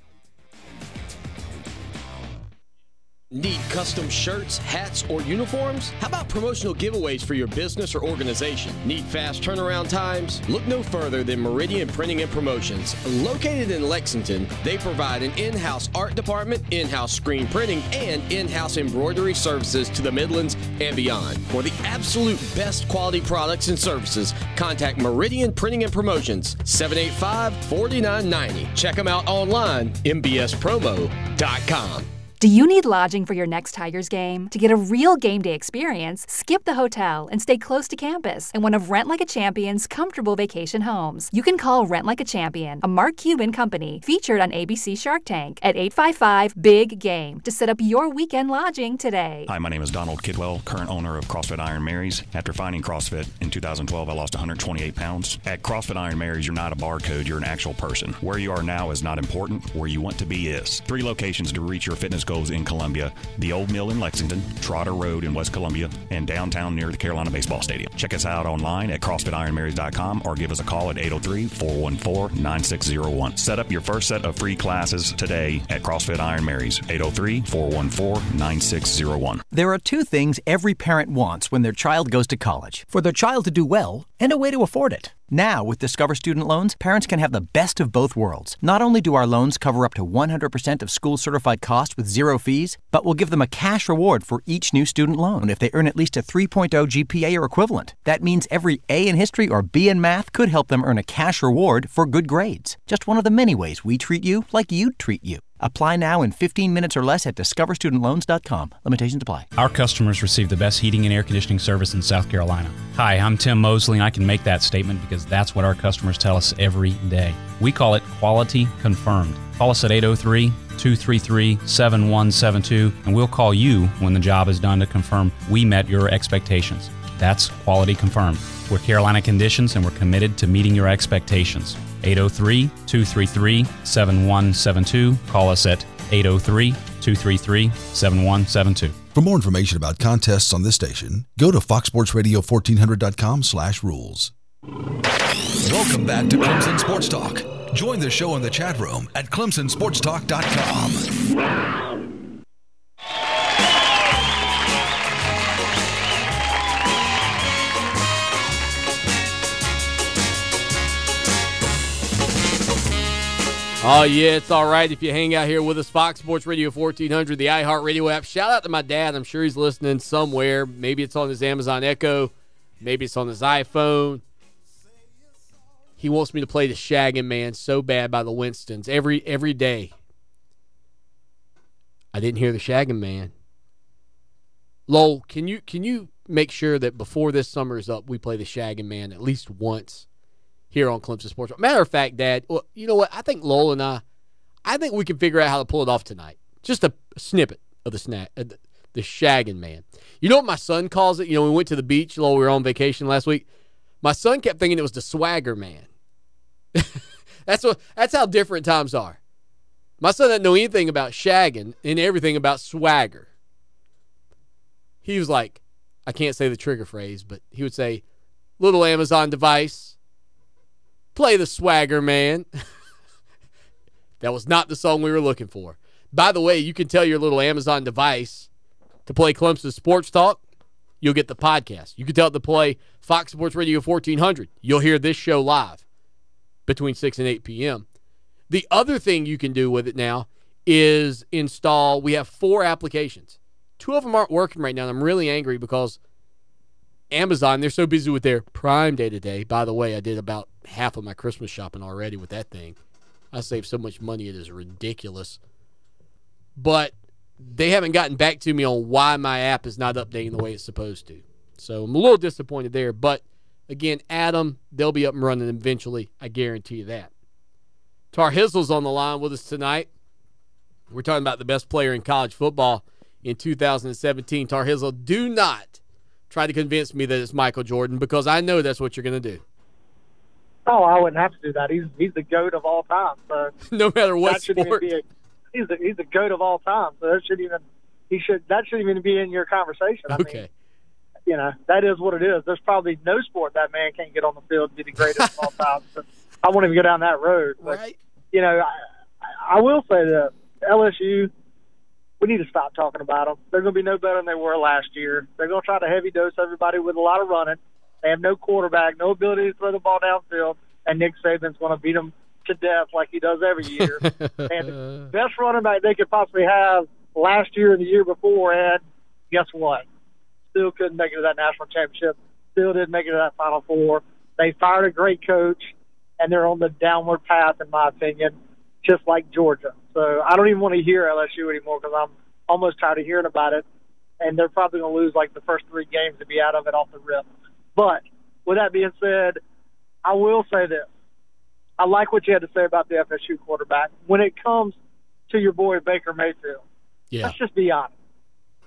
Need custom shirts, hats, or uniforms? How about promotional giveaways for your business or organization? Need fast turnaround times? Look no further than Meridian Printing and Promotions. Located in Lexington, they provide an in-house art department, in-house screen printing, and in-house embroidery services to the Midlands and beyond. For the absolute best quality products and services, contact Meridian Printing and Promotions, 785-4990. Check them out online, mbspromo.com. Do you need lodging for your next Tigers game? To get a real game day experience, skip the hotel and stay close to campus in one of Rent Like a Champion's comfortable vacation homes. You can call Rent Like a Champion, a Mark Cuban company featured on ABC Shark Tank at 855-BIG-GAME to set up your weekend lodging today. Hi, my name is Donald Kidwell, current owner of CrossFit Iron Mary's. After finding CrossFit in 2012, I lost 128 pounds. At CrossFit Iron Mary's, you're not a barcode, you're an actual person. Where you are now is not important. Where you want to be is. 3 locations to reach your fitness goals in Columbia: the Old Mill in Lexington, Trotter Road in West Columbia, and downtown near the Carolina Baseball Stadium. Check us out online at CrossFitIronMarys.com or give us a call at 803-414-9601. Set up your first set of free classes today at CrossFit Iron Mary's, 803-414-9601. There are 2 things every parent wants when their child goes to college: for their child to do well and a way to afford it. Now, with Discover Student Loans, parents can have the best of both worlds. Not only do our loans cover up to 100% of school-certified costs with 0 fees, but we'll give them a cash reward for each new student loan if they earn at least a 3.0 GPA or equivalent. That means every A in history or B in math could help them earn a cash reward for good grades. Just one of the many ways we treat you like you'd treat you. Apply now in 15 minutes or less at discoverstudentloans.com. Limitations apply. Our customers receive the best heating and air conditioning service in South Carolina. Hi, I'm Tim Mosley, and I can make that statement because that's what our customers tell us every day. We call it quality confirmed. Call us at 803-233-7172, and we'll call you when the job is done to confirm we met your expectations. That's quality confirmed. We're Carolina Conditions, and we're committed to meeting your expectations. 803-233-7172. Call us at 803-233-7172. For more information about contests on this station, go to foxsportsradio1400.com/rules. Welcome back to Clemson Sports Talk. Join the show in the chat room at clemsonsportstalk.com. Oh, yeah, it's all right if you hang out here with us. Fox Sports Radio 1400, the iHeart Radio app. Shout out to my dad. I'm sure he's listening somewhere. Maybe it's on his Amazon Echo. Maybe it's on his iPhone. He wants me to play the Shaggin' Man so bad by the Winstons every day. I didn't hear the Shaggin' Man. Lowell, can you make sure that before this summer is up, we play the Shaggin' Man at least once here on Clemson Sports? Matter of fact, Dad, well, you know what? I think Lowell and I think we can figure out how to pull it off tonight. Just a snippet of the Shaggin' Man. You know what my son calls it? You know, we went to the beach, Lowell, we were on vacation last week. My son kept thinking it was the Swagger Man. That's how different times are. My son doesn't know anything about shagging and everything about swagger. He was like, I can't say the trigger phrase, but he would say, little Amazon device, play the Swagger Man. That was not the song we were looking for. By the way, you can tell your little Amazon device to play Clemson Sports Talk. You'll get the podcast. You can tell it to play Fox Sports Radio 1400. You'll hear this show live between 6 and 8 p.m. The other thing you can do with it now is install, we have 4 applications. 2 of them aren't working right now, and I'm really angry because Amazon, they're so busy with their Prime Day today. By the way, I did about half of my Christmas shopping already with that thing. I saved so much money, it is ridiculous. But they haven't gotten back to me on why my app is not updating the way it's supposed to. So I'm a little disappointed there. But, again, Adam, they'll be up and running eventually. I guarantee you that. Tar Hizzle's on the line with us tonight. We're talking about the best player in college football in 2017. Tar Hizzle, do not try to convince me that it's Michael Jordan, because I know that's what you're going to do. Oh, I wouldn't have to do that. He's the GOAT of all time. So no matter what sport. He's the GOAT of all time. So that shouldn't even be in your conversation. I mean, you know, that is what it is. There's probably no sport that man can't get on the field and be the greatest of all time. So I won't even go down that road. But, right. You know, I will say that LSU, we need to stop talking about them. They're going to be no better than they were last year. They're going to try to heavy dose everybody with a lot of running. They have no quarterback, no ability to throw the ball downfield, and Nick Saban's going to beat them to death like he does every year. And the best running back they could possibly have last year and the year before, and guess what? Still couldn't make it to that national championship. Still didn't make it to that Final Four. They fired a great coach, and they're on the downward path, in my opinion, just like Georgia. So I don't even want to hear LSU anymore because almost tired of hearing about it, and they're probably going to lose like the first 3 games to be out of it off the rip. But with that being said, I will say this. I like what you had to say about the FSU quarterback. When it comes to your boy Baker Mayfield, let's just be honest.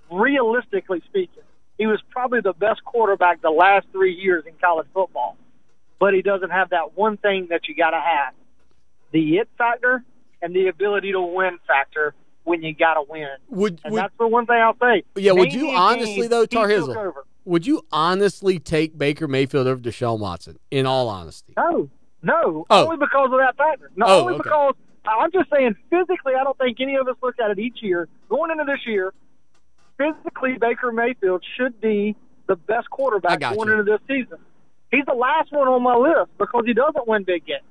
Realistically speaking, he was probably the best quarterback the last 3 years in college football, but he doesn't have that one thing that you got to have, the it factor and the ability to win factor when you got to win. That's the one thing I'll say. Yeah, would you Name me a honestly, game though, he Tar took Hizzle, over. would you honestly take Baker Mayfield over Deshaun Watson, in all honesty? No, Oh. only because of that factor. No, Oh, only okay. because I'm just saying physically, I don't think any of us look at it each year. Going into this year, physically, Baker Mayfield should be the best quarterback going into this season. He's the last one on my list because he doesn't win big games,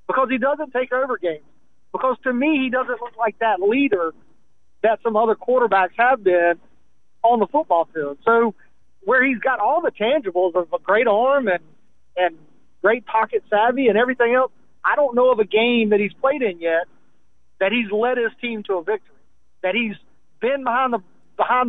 because he doesn't take over games, because to me, he doesn't look like that leader that some other quarterbacks have been on the football field. So where he's got all the tangibles of a great arm and great pocket savvy and everything else, I don't know of a game that he's played in yet that he's led his team to a victory, that he's been behind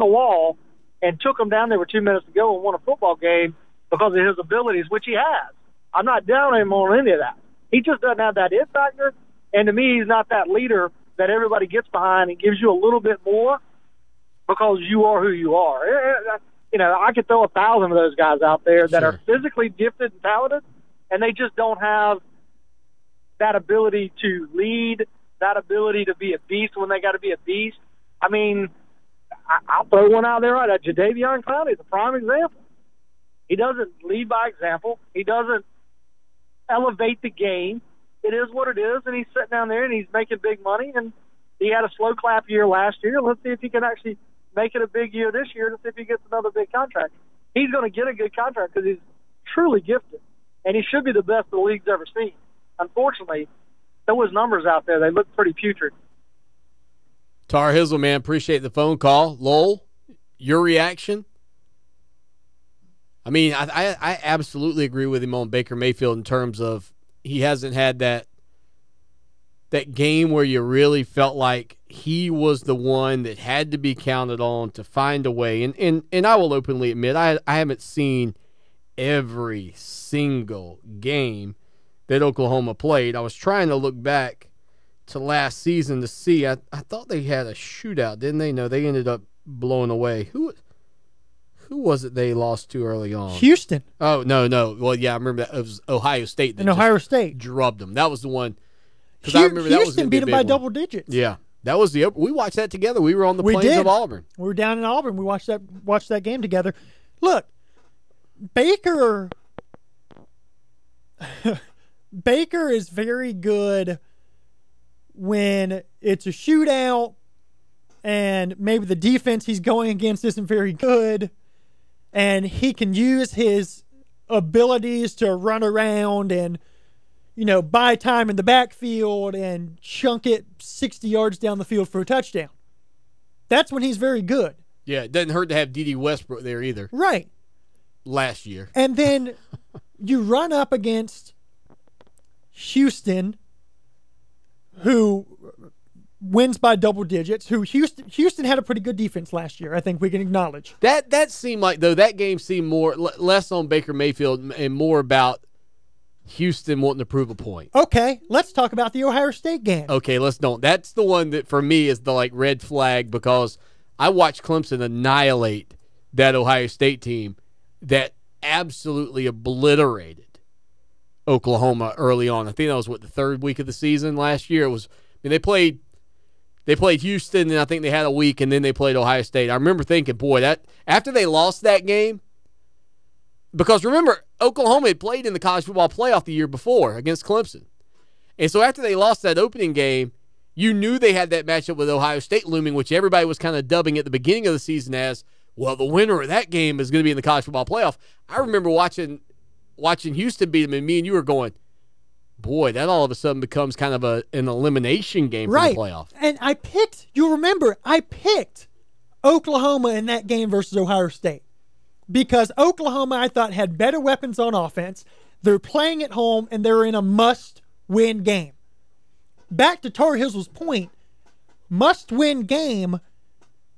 the wall and took them down there with 2 minutes to go and won a football game because of his abilities, which he has. I'm not down on him on any of that. He just doesn't have that it factor, and to me, he's not that leader that everybody gets behind and gives you a little bit more because you are who you are. You know, I could throw 1,000 of those guys out there that are physically gifted and talented, and they just don't have that ability to lead, that ability to be a beast when they got to be a beast. I mean, I'll throw one out there right at Jadeveon Clowney is a prime example. He doesn't lead by example. He doesn't elevate the game. It is what it is, and he's sitting down there and he's making big money, and he had a slow clap year last year. Let's see if he can actually make it a big year this year to see if he gets another big contract. He's going to get a good contract because he's truly gifted, and he should be the best the league's ever seen. Unfortunately, those numbers out there, they look pretty putrid. Tar Hizzle, man, appreciate the phone call. Lowell, your reaction? I mean, I absolutely agree with him on Baker Mayfield in terms of he hasn't had that game where you really felt like he was the one that had to be counted on to find a way. And I will openly admit, I haven't seen every single game that Oklahoma played. I was trying to look back to last season to see. I thought they had a shootout, didn't they? No, they ended up blowing away. Who was it they lost to early on? Houston. Oh, no. Well, yeah, I remember that. It was Ohio State. That Ohio State drubbed them. That was the one. Because I remember that was Houston beat them by double digits. Yeah. That was we watched that together. We were on the plains of Auburn. We were down in Auburn. We watched that game together. Look, Baker is very good when it's a shootout and maybe the defense he's going against isn't very good, and he can use his abilities to run around and, you know, buy time in the backfield and chunk it 60 yards down the field for a touchdown. That's when he's very good. Yeah, it doesn't hurt to have D.D. Westbrook there either. Right. Last year. And then you run up against Houston, who wins by double digits, who Houston had a pretty good defense last year, I think we can acknowledge. That seemed like, though, that game seemed less on Baker Mayfield and more about Houston wanting to prove a point. Okay, let's talk about the Ohio State game. Okay, let's don't. That's the one that, for me, is the red flag, because I watched Clemson annihilate that Ohio State team that absolutely obliterated Oklahoma early on. I think that was, the third week of the season last year. It was, they played Houston, and I think they had a week, and then they played Ohio State. I remember thinking, boy, that after they lost that game, because remember, Oklahoma had played in the college football playoff the year before against Clemson. And so after they lost that opening game, you knew they had that matchup with Ohio State looming, which everybody was kind of dubbing at the beginning of the season as, well, the winner of that game is going to be in the college football playoff. I remember watching Houston beat them, and me and you were going, boy, that all of a sudden becomes kind of an elimination game for the playoff. And I picked Oklahoma in that game versus Ohio State, because Oklahoma, I thought, had better weapons on offense. They're playing at home, and they're in a must-win game. Back to Tar Hizzle's point, must-win game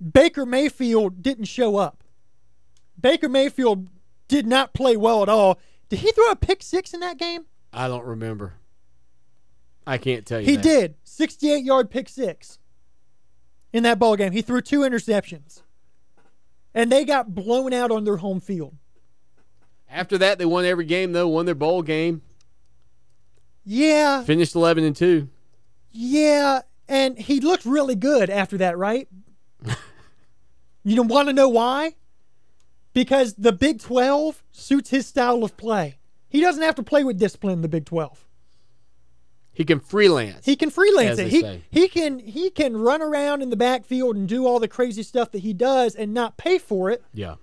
Baker Mayfield didn't show up. Baker Mayfield did not play well at all. Did he throw a pick six in that game? I don't remember. I can't tell you He that. did. 68-yard pick six in that ball game. He threw 2 interceptions. And they got blown out on their home field. After that, they won every game, though. Won their bowl game. Yeah. Finished 11-2. Yeah, and he looked really good after that, right? You don't want to know why? Because the Big 12 suits his style of play. He doesn't have to play with discipline in the Big 12. He can freelance. He can freelance as it. they say. He can run around in the backfield and do all the crazy stuff that he does and not pay for it. Yeah.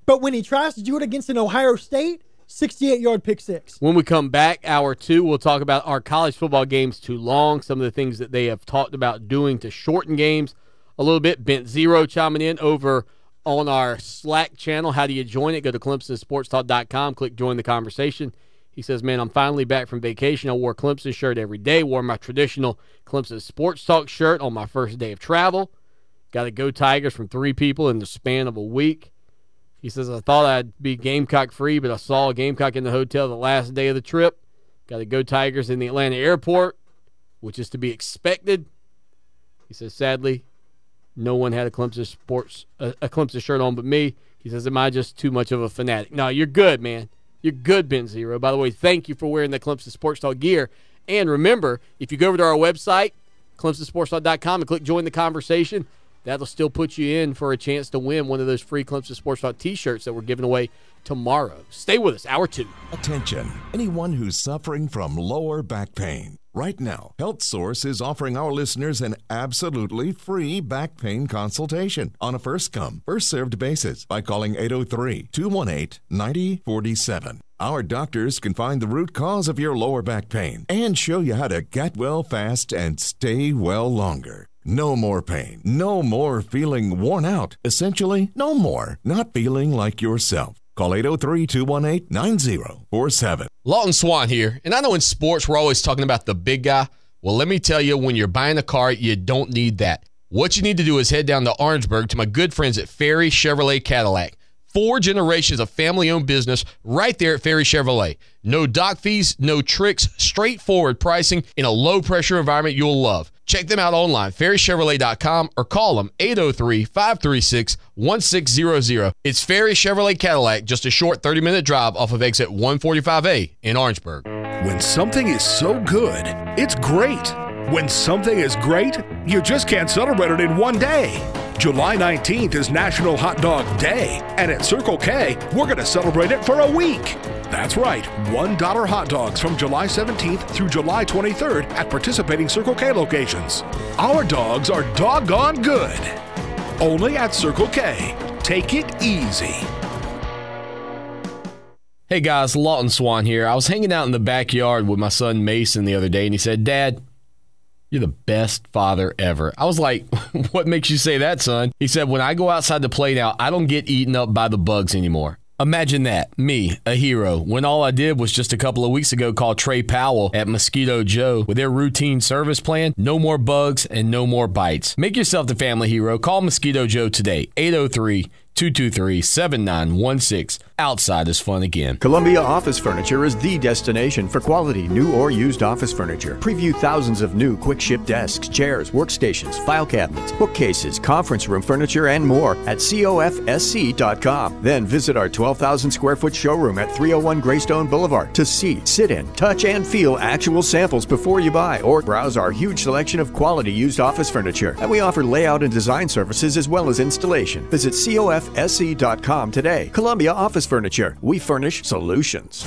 But when he tries to do it against an Ohio State, 68-yard pick six. When we come back, hour 2, we'll talk about our college football games too long, some of the things that they have talked about doing to shorten games a little bit. Bent Zero chiming in over on our Slack channel. How do you join it? Go to ClemsonSportsTalk.com, click join the conversation. He says, man, I'm finally back from vacation. I wore a Clemson shirt every day, wore my traditional Clemson Sports Talk shirt on my first day of travel. Got to go Tigers from 3 people in the span of a week. He says, I thought I'd be Gamecock free, but I saw a Gamecock in the hotel the last day of the trip. Got to go Tigers in the Atlanta airport, which is to be expected. He says, sadly, no one had a Clemson shirt on but me. He says, am I just too much of a fanatic? No, you're good, man. You're good, Ben Zero. By the way, thank you for wearing the Clemson Sports Talk gear. And remember, if you go over to our website, ClemsonSportsTalk.com, and click join the conversation, that'll still put you in for a chance to win one of those free Clemson Sports Talk t-shirts that we're giving away tomorrow. Stay with us, hour 2. Attention, anyone who's suffering from lower back pain. Right now, Health Source is offering our listeners an absolutely free back pain consultation on a first-come, first-served basis by calling 803-218-9047. Our doctors can find the root cause of your lower back pain and show you how to get well fast and stay well longer. No more pain. No more feeling worn out. Essentially, no more not feeling like yourself. Call 803-218-9047. Lawton Swan here, and I know in sports we're always talking about the big guy. Well, let me tell you, when you're buying a car, you don't need that. What you need to do is head down to Orangeburg to my good friends at Ferry Chevrolet Cadillac. 4 generations of family-owned business right there at Ferry Chevrolet. No dock fees, no tricks, straightforward pricing in a low-pressure environment you'll love. Check them out online, ferrychevrolet.com, or call them 803-536-1600. It's Ferry Chevrolet Cadillac, just a short 30-minute drive off of exit 145A in Orangeburg. When something is so good, it's great. When something is great, you just can't celebrate it in one day. July 19th is National Hot Dog Day, and at Circle K, we're going to celebrate it for a week. That's right, $1 hot dogs from July 17th through July 23rd at participating Circle K locations. Our dogs are doggone good. Only at Circle K. Take it easy. Hey guys, Lawton Swan here. I was hanging out in the backyard with my son Mason the other day, and he said, Dad, you're the best father ever. I was like, what makes you say that, son? He said, when I go outside to play now, I don't get eaten up by the bugs anymore. Imagine that, me, a hero, when all I did was just a couple of weeks ago call Trey Powell at Mosquito Joe with their routine service plan. No more bugs and no more bites. Make yourself the family hero. Call Mosquito Joe today, 803-223-7916. Outside is fun again. Columbia Office Furniture is the destination for quality new or used office furniture. Preview thousands of new quick ship desks, chairs, workstations, file cabinets, bookcases, conference room furniture, and more at COFSC.com. Then visit our 12,000 square foot showroom at 301 Greystone Boulevard to see, sit in, touch, and feel actual samples before you buy, or browse our huge selection of quality used office furniture. And we offer layout and design services as well as installation. Visit COFSC.com today. Columbia Office Furniture. We furnish solutions.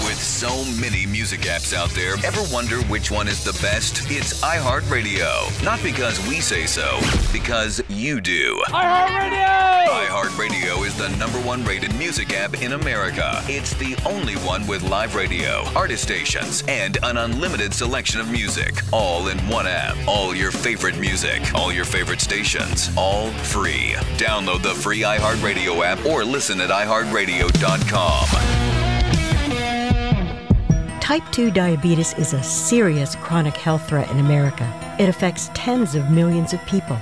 With so many music apps out there, ever wonder which one is the best? It's iHeartRadio. Not because we say so, because you do. iHeartRadio! iHeartRadio is the #1 rated music app in America. It's the only one with live radio, artist stations, and an unlimited selection of music. All in one app. All your favorite music, all your favorite stations, all free. Download the free iHeartRadio app or listen at iHeartRadio.com. Type 2 diabetes is a serious chronic health threat in America. It affects tens of millions of people.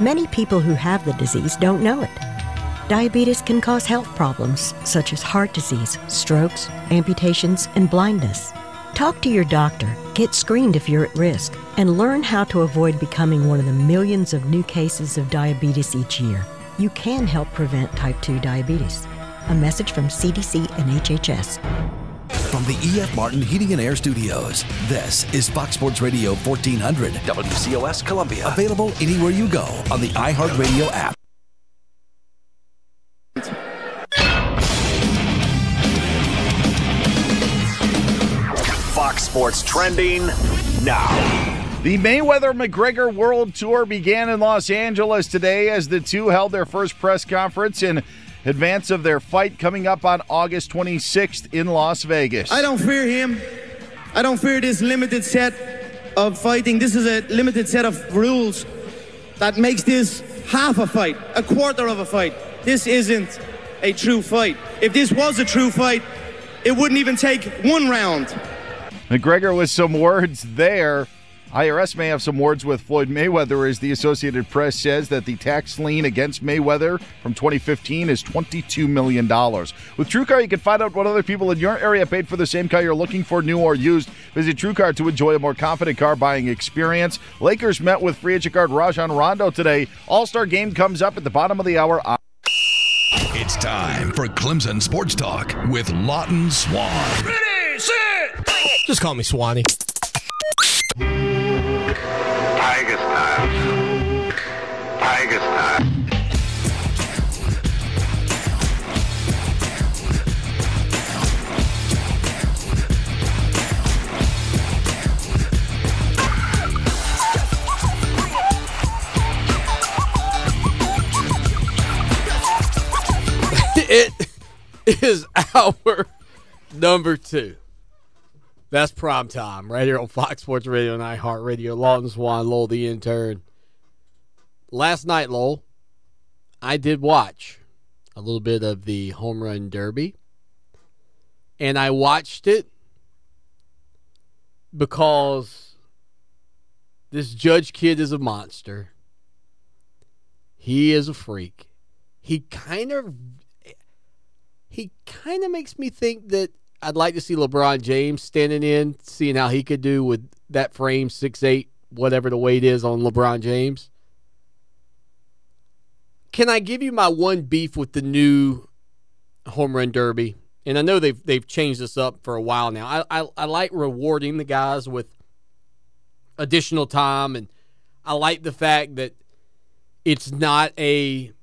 Many people who have the disease don't know it. Diabetes can cause health problems such as heart disease, strokes, amputations, and blindness. Talk to your doctor, get screened if you're at risk, and learn how to avoid becoming one of the millions of new cases of diabetes each year. You can help prevent type 2 diabetes. A message from CDC and HHS. From the E.F. Martin Heating and Air Studios, this is Fox Sports Radio 1400. WCOS Columbia. Available anywhere you go on the iHeart Radio app. Fox Sports trending now. The Mayweather-McGregor World Tour began in Los Angeles today as the two held their first press conference in advance of their fight coming up on August 26th in Las Vegas. I don't fear him. I don't fear this limited set of fighting. This is a limited set of rules that makes this half a fight, a quarter of a fight. This isn't a true fight. If this was a true fight, it wouldn't even take one round. McGregor with some words there. IRS may have some words with Floyd Mayweather as the Associated Press says that the tax lien against Mayweather from 2015 is $22 million. With TrueCar, you can find out what other people in your area paid for the same car you're looking for, new or used. Visit TrueCar to enjoy a more confident car buying experience. Lakers met with free agent guard Rajon Rondo today. All-Star game comes up at the bottom of the hour. It's time for Clemson Sports Talk with Lawton Swan. Ready, set, just call me Swanee. Tiger style. Tiger style. It is hour number 2. That's prime time right here on Fox Sports Radio and iHeart Radio. Lawton Swan, Lowell the intern. Last night, Lowell, I did watch a little bit of the Home Run Derby. And I watched it because this Judge kid is a monster. He is a freak. He kind of makes me think that I'd like to see LeBron James standing in, seeing how he could do with that frame, 6'8", whatever the weight is on LeBron James. Can I give you my one beef with the new Home Run Derby? And I know they've changed this up for a while now. I like rewarding the guys with additional time, and I like the fact that it's not a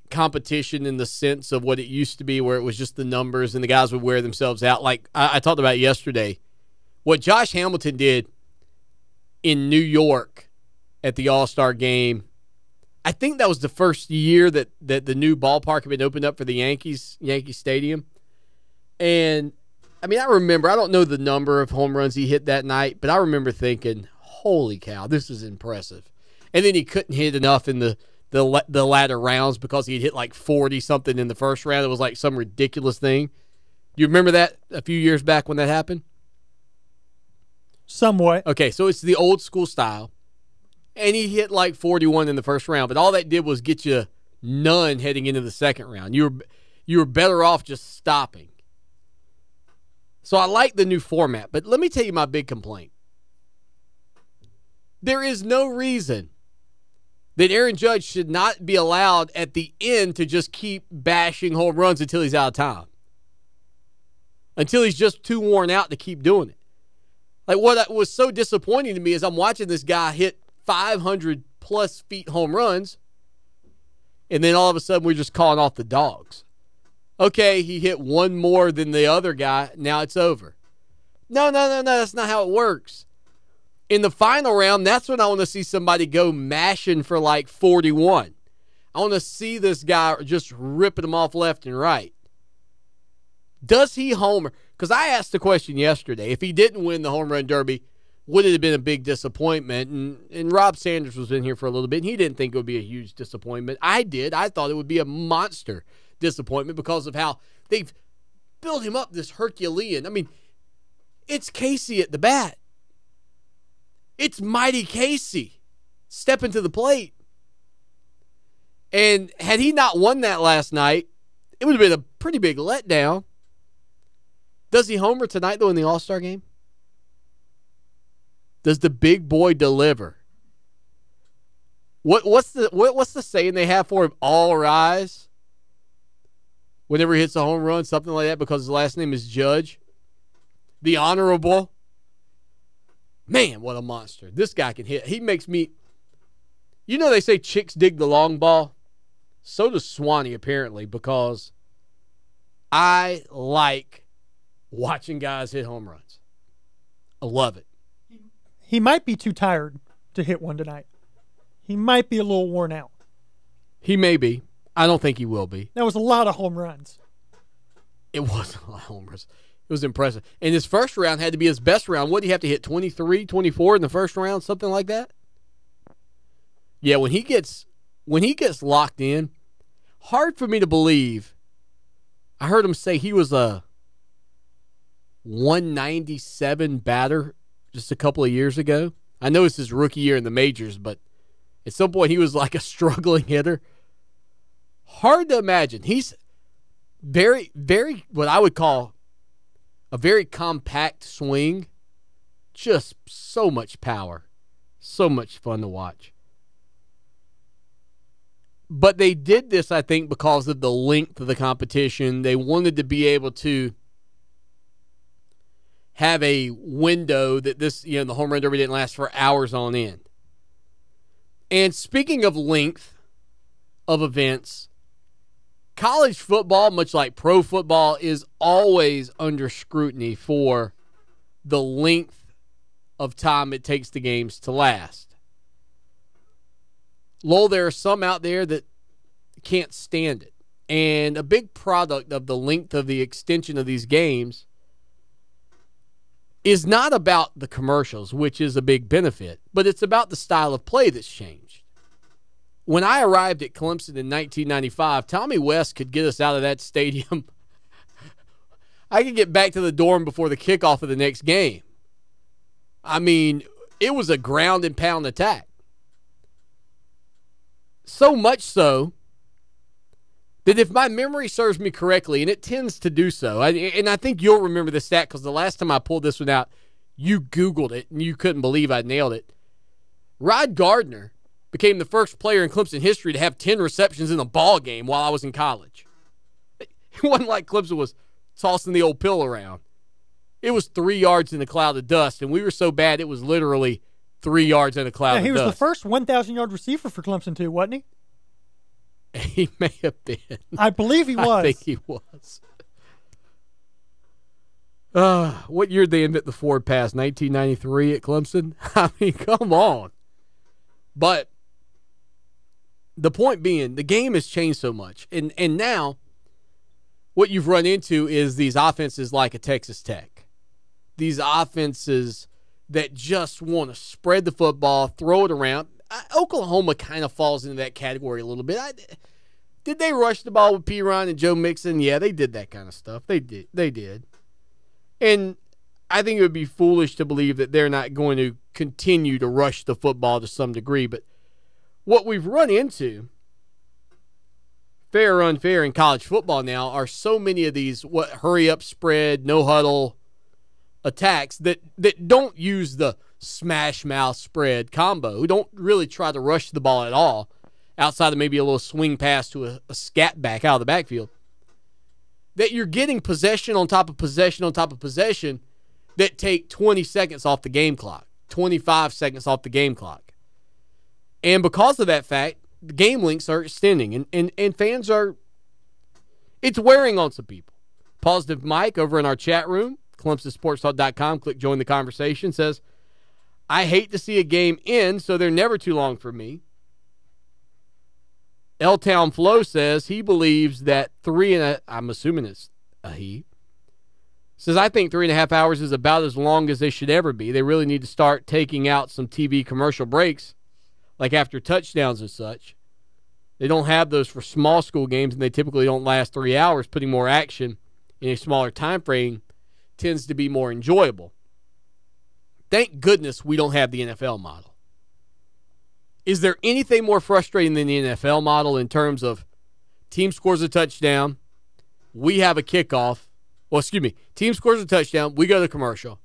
competition in the sense of what it used to be, where it was just the numbers and the guys would wear themselves out. Like I talked about yesterday, what Josh Hamilton did in New York at the All-Star game. I think that was the first year that the new ballpark had been opened up for the Yankees, Yankee Stadium. And I mean, I don't know the number of home runs he hit that night, but I remember thinking, holy cow, this is impressive. And then he couldn't hit enough in the latter rounds because he had hit like 40-something in the first round. It was like some ridiculous thing. Do you remember that a few years back when that happened? Somewhat. Okay, so it's the old school style. And he hit like 41 in the first round, but all that did was get you none heading into the second round. You were better off just stopping. So I like the new format, but let me tell you my big complaint. There is no reason that Aaron Judge should not be allowed at the end to just keep bashing home runs until he's out of time. Until he's just too worn out to keep doing it. Like, what was so disappointing to me is I'm watching this guy hit 500-plus feet home runs, and then all of a sudden we're just calling off the dogs. Okay, he hit one more than the other guy. Now it's over. No. That's not how it works. In the final round, that's when I want to see somebody go mashing for like 41. I want to see this guy just ripping them off left and right. Does he homer? Because I asked the question yesterday. If he didn't win the Home Run Derby, would it have been a big disappointment? And Rob Sanders was in here for a little bit, and he didn't think it would be a huge disappointment. I did. I thought it would be a monster disappointment because of how they've built him up, this Herculean. I mean, it's Casey at the bat. It's Mighty Casey. stepping to the plate. And had he not won that last night, it would have been a pretty big letdown. Does he homer tonight, though, in the All-Star game? Does the big boy deliver? What's the saying they have for him? All rise? Whenever he hits a home run, something like that, because his last name is Judge. The Honorable. Man, what a monster. This guy can hit. He makes me... You know they say chicks dig the long ball? So does Swanee, apparently, because I like watching guys hit home runs. I love it. He might be too tired to hit one tonight. He might be a little worn out. He may be. I don't think he will be. That was a lot of home runs. It was a lot of home runs. It was impressive. And his first round had to be his best round. What did he have to hit, 23, 24 in the first round, something like that? Yeah, when he gets locked in, hard for me to believe. I heard him say he was a 197 batter just a couple of years ago. I know it's his rookie year in the majors, but at some point he was like a struggling hitter. Hard to imagine. He's very, very, what I would call a very compact swing. Just so much power. So much fun to watch. But they did this, I think, because of the length of the competition. They wanted to be able to have a window that the home run derby didn't last for hours on end. And speaking of length of events, college football, much like pro football, is always under scrutiny for the length of time it takes the games to last. Lowell, there are some out there that can't stand it. And a big product of the length of the extension of these games is not about the commercials, which is a big benefit, but it's about the style of play that's changed. When I arrived at Clemson in 1995, Tommy West could get us out of that stadium. I could get back to the dorm before the kickoff of the next game. I mean, it was a ground and pound attack. So much so that if my memory serves me correctly, and it tends to do so, and I think you'll remember this stat because the last time I pulled this one out, you Googled it and you couldn't believe I nailed it. Rod Gardner became the first player in Clemson history to have 10 receptions in a ball game while I was in college. It wasn't like Clemson was tossing the old pill around. It was 3 yards in a cloud of dust, and we were so bad it was literally 3 yards in a cloud of dust. He was the first 1,000-yard receiver for Clemson, too, wasn't he? He may have been. I believe he was. I think he was. What year did they invent the Ford Pass? 1993 at Clemson? I mean, come on. But the point being, the game has changed so much. And now what you've run into is these offenses like a Texas Tech. These offenses that just want to spread the football, throw it around. Oklahoma kind of falls into that category a little bit. Did they rush the ball with Piron and Joe Mixon? Yeah, they did that kind of stuff. They did. And I think it would be foolish to believe that they're not going to continue to rush the football to some degree. But what we've run into, fair or unfair, in college football now are so many of these hurry-up spread, no-huddle attacks that don't use the smash-mouth spread combo, who don't really try to rush the ball at all, outside of maybe a little swing pass to a scat back out of the backfield, that you're getting possession on top of possession on top of possession that take 20 seconds off the game clock, 25 seconds off the game clock. And because of that fact, the game lengths are extending, and fans are, it's wearing on some people. Positive Mike over in our chat room, ClemsonSportsTalk.com, click join the conversation, says, I hate to see a game end, so they're never too long for me. L-Town Flo says he believes that I'm assuming it's a he, says, I think 3.5 hours is about as long as they should ever be. They really need to start taking out some TV commercial breaks, like after touchdowns and such. They don't have those for small school games, and they typically don't last 3 hours. Putting more action in a smaller time frame tends to be more enjoyable. Thank goodness we don't have the NFL model. Is there anything more frustrating than the NFL model in terms of team scores a touchdown, we have a kickoff. Well, excuse me. Team scores a touchdown, we go to commercial.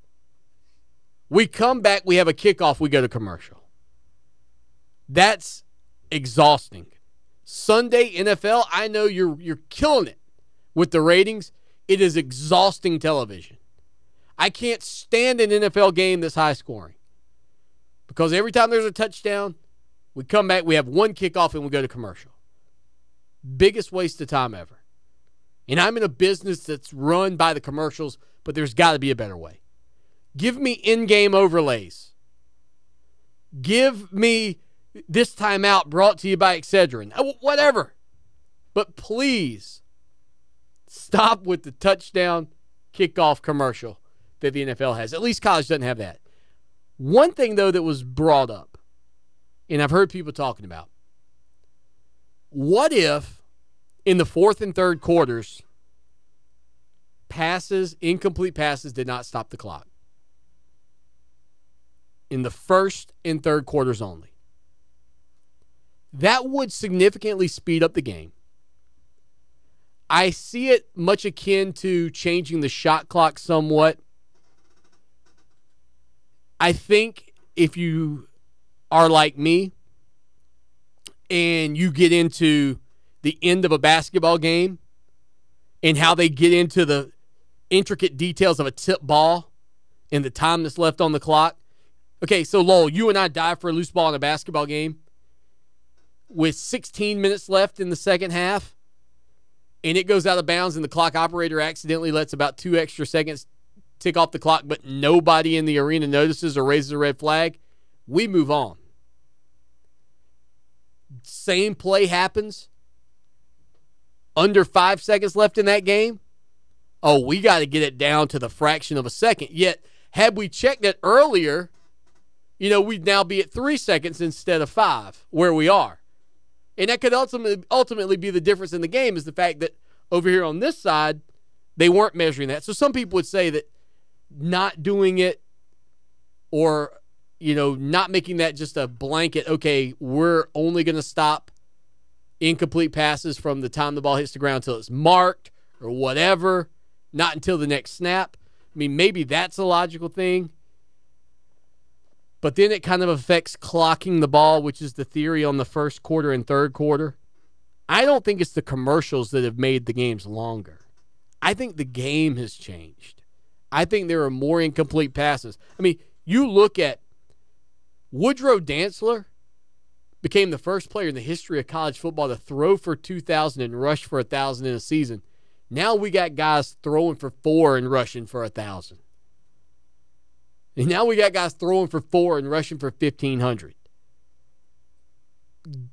We come back, we have a kickoff, we go to commercial. That's exhausting. Sunday NFL, I know you're killing it with the ratings. It is exhausting television. I can't stand an NFL game that's high scoring because every time there's a touchdown, we come back, we have one kickoff, and we go to commercial. Biggest waste of time ever. And I'm in a business that's run by the commercials, but there's got to be a better way. Give me in-game overlays. Give me this timeout brought to you by Excedrin. Whatever. But please stop with the touchdown kickoff commercial that the NFL has. At least college doesn't have that. One thing, though, that was brought up, and I've heard people talking about, what if in the fourth and third quarters, incomplete passes did not stop the clock? In the first and third quarters only. That would significantly speed up the game. I see it much akin to changing the shot clock somewhat. I think if you are like me and you get into the end of a basketball game and how they get into the intricate details of a tip ball and the time that's left on the clock. Okay, so Lowell, you and I dive for a loose ball in a basketball game with 16 minutes left in the second half, and it goes out of bounds and the clock operator accidentally lets about 2 extra seconds tick off the clock, but nobody in the arena notices or raises a red flag. We move on. Same play happens. Under 5 seconds left in that game. Oh, we got to get it down to the fraction of a second. Yet, had we checked it earlier, we'd now be at 3 seconds instead of 5, where we are. And that could ultimately be the difference in the game, is the fact that over here on this side, they weren't measuring that. So some people would say that not doing it or, not making that just a blanket, okay, we're only going to stop incomplete passes from the time the ball hits the ground until it's marked or whatever, not until the next snap. I mean, maybe that's a logical thing. But then it kind of affects clocking the ball, which is the theory on the first quarter and third quarter. I don't think it's the commercials that have made the games longer. I think the game has changed. I think there are more incomplete passes. I mean, you look at Woodrow Dantzler became the first player in the history of college football to throw for 2,000 and rush for 1,000 in a season. Now we got guys throwing for 4 and rushing for 1,000. And now we got guys throwing for 4 and rushing for 1,500.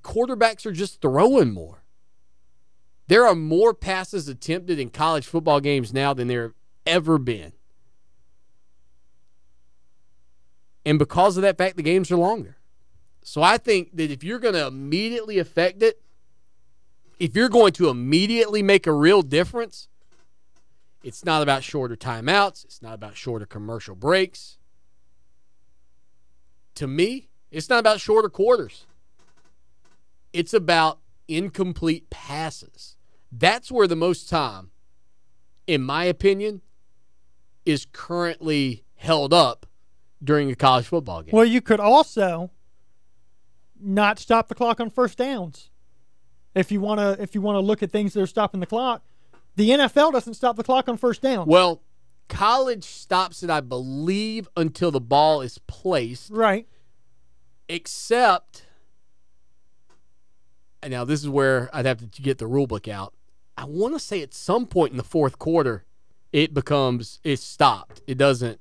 Quarterbacks are just throwing more. There are more passes attempted in college football games now than there have ever been. And because of that fact, the games are longer. So I think that if you're going to immediately affect it, if you're going to immediately make a real difference, it's not about shorter timeouts. It's not about shorter commercial breaks. To me, it's not about shorter quarters. It's about incomplete passes. That's where the most time, in my opinion, is currently held up during a college football game. Well, you could also not stop the clock on first downs. If you want to look at things that are stopping the clock, the NFL doesn't stop the clock on first down. Well, college stops it, I believe, until the ball is placed. Right. Except, and now this is where I'd have to get the rule book out. I want to say at some point in the fourth quarter, it's stopped. It doesn't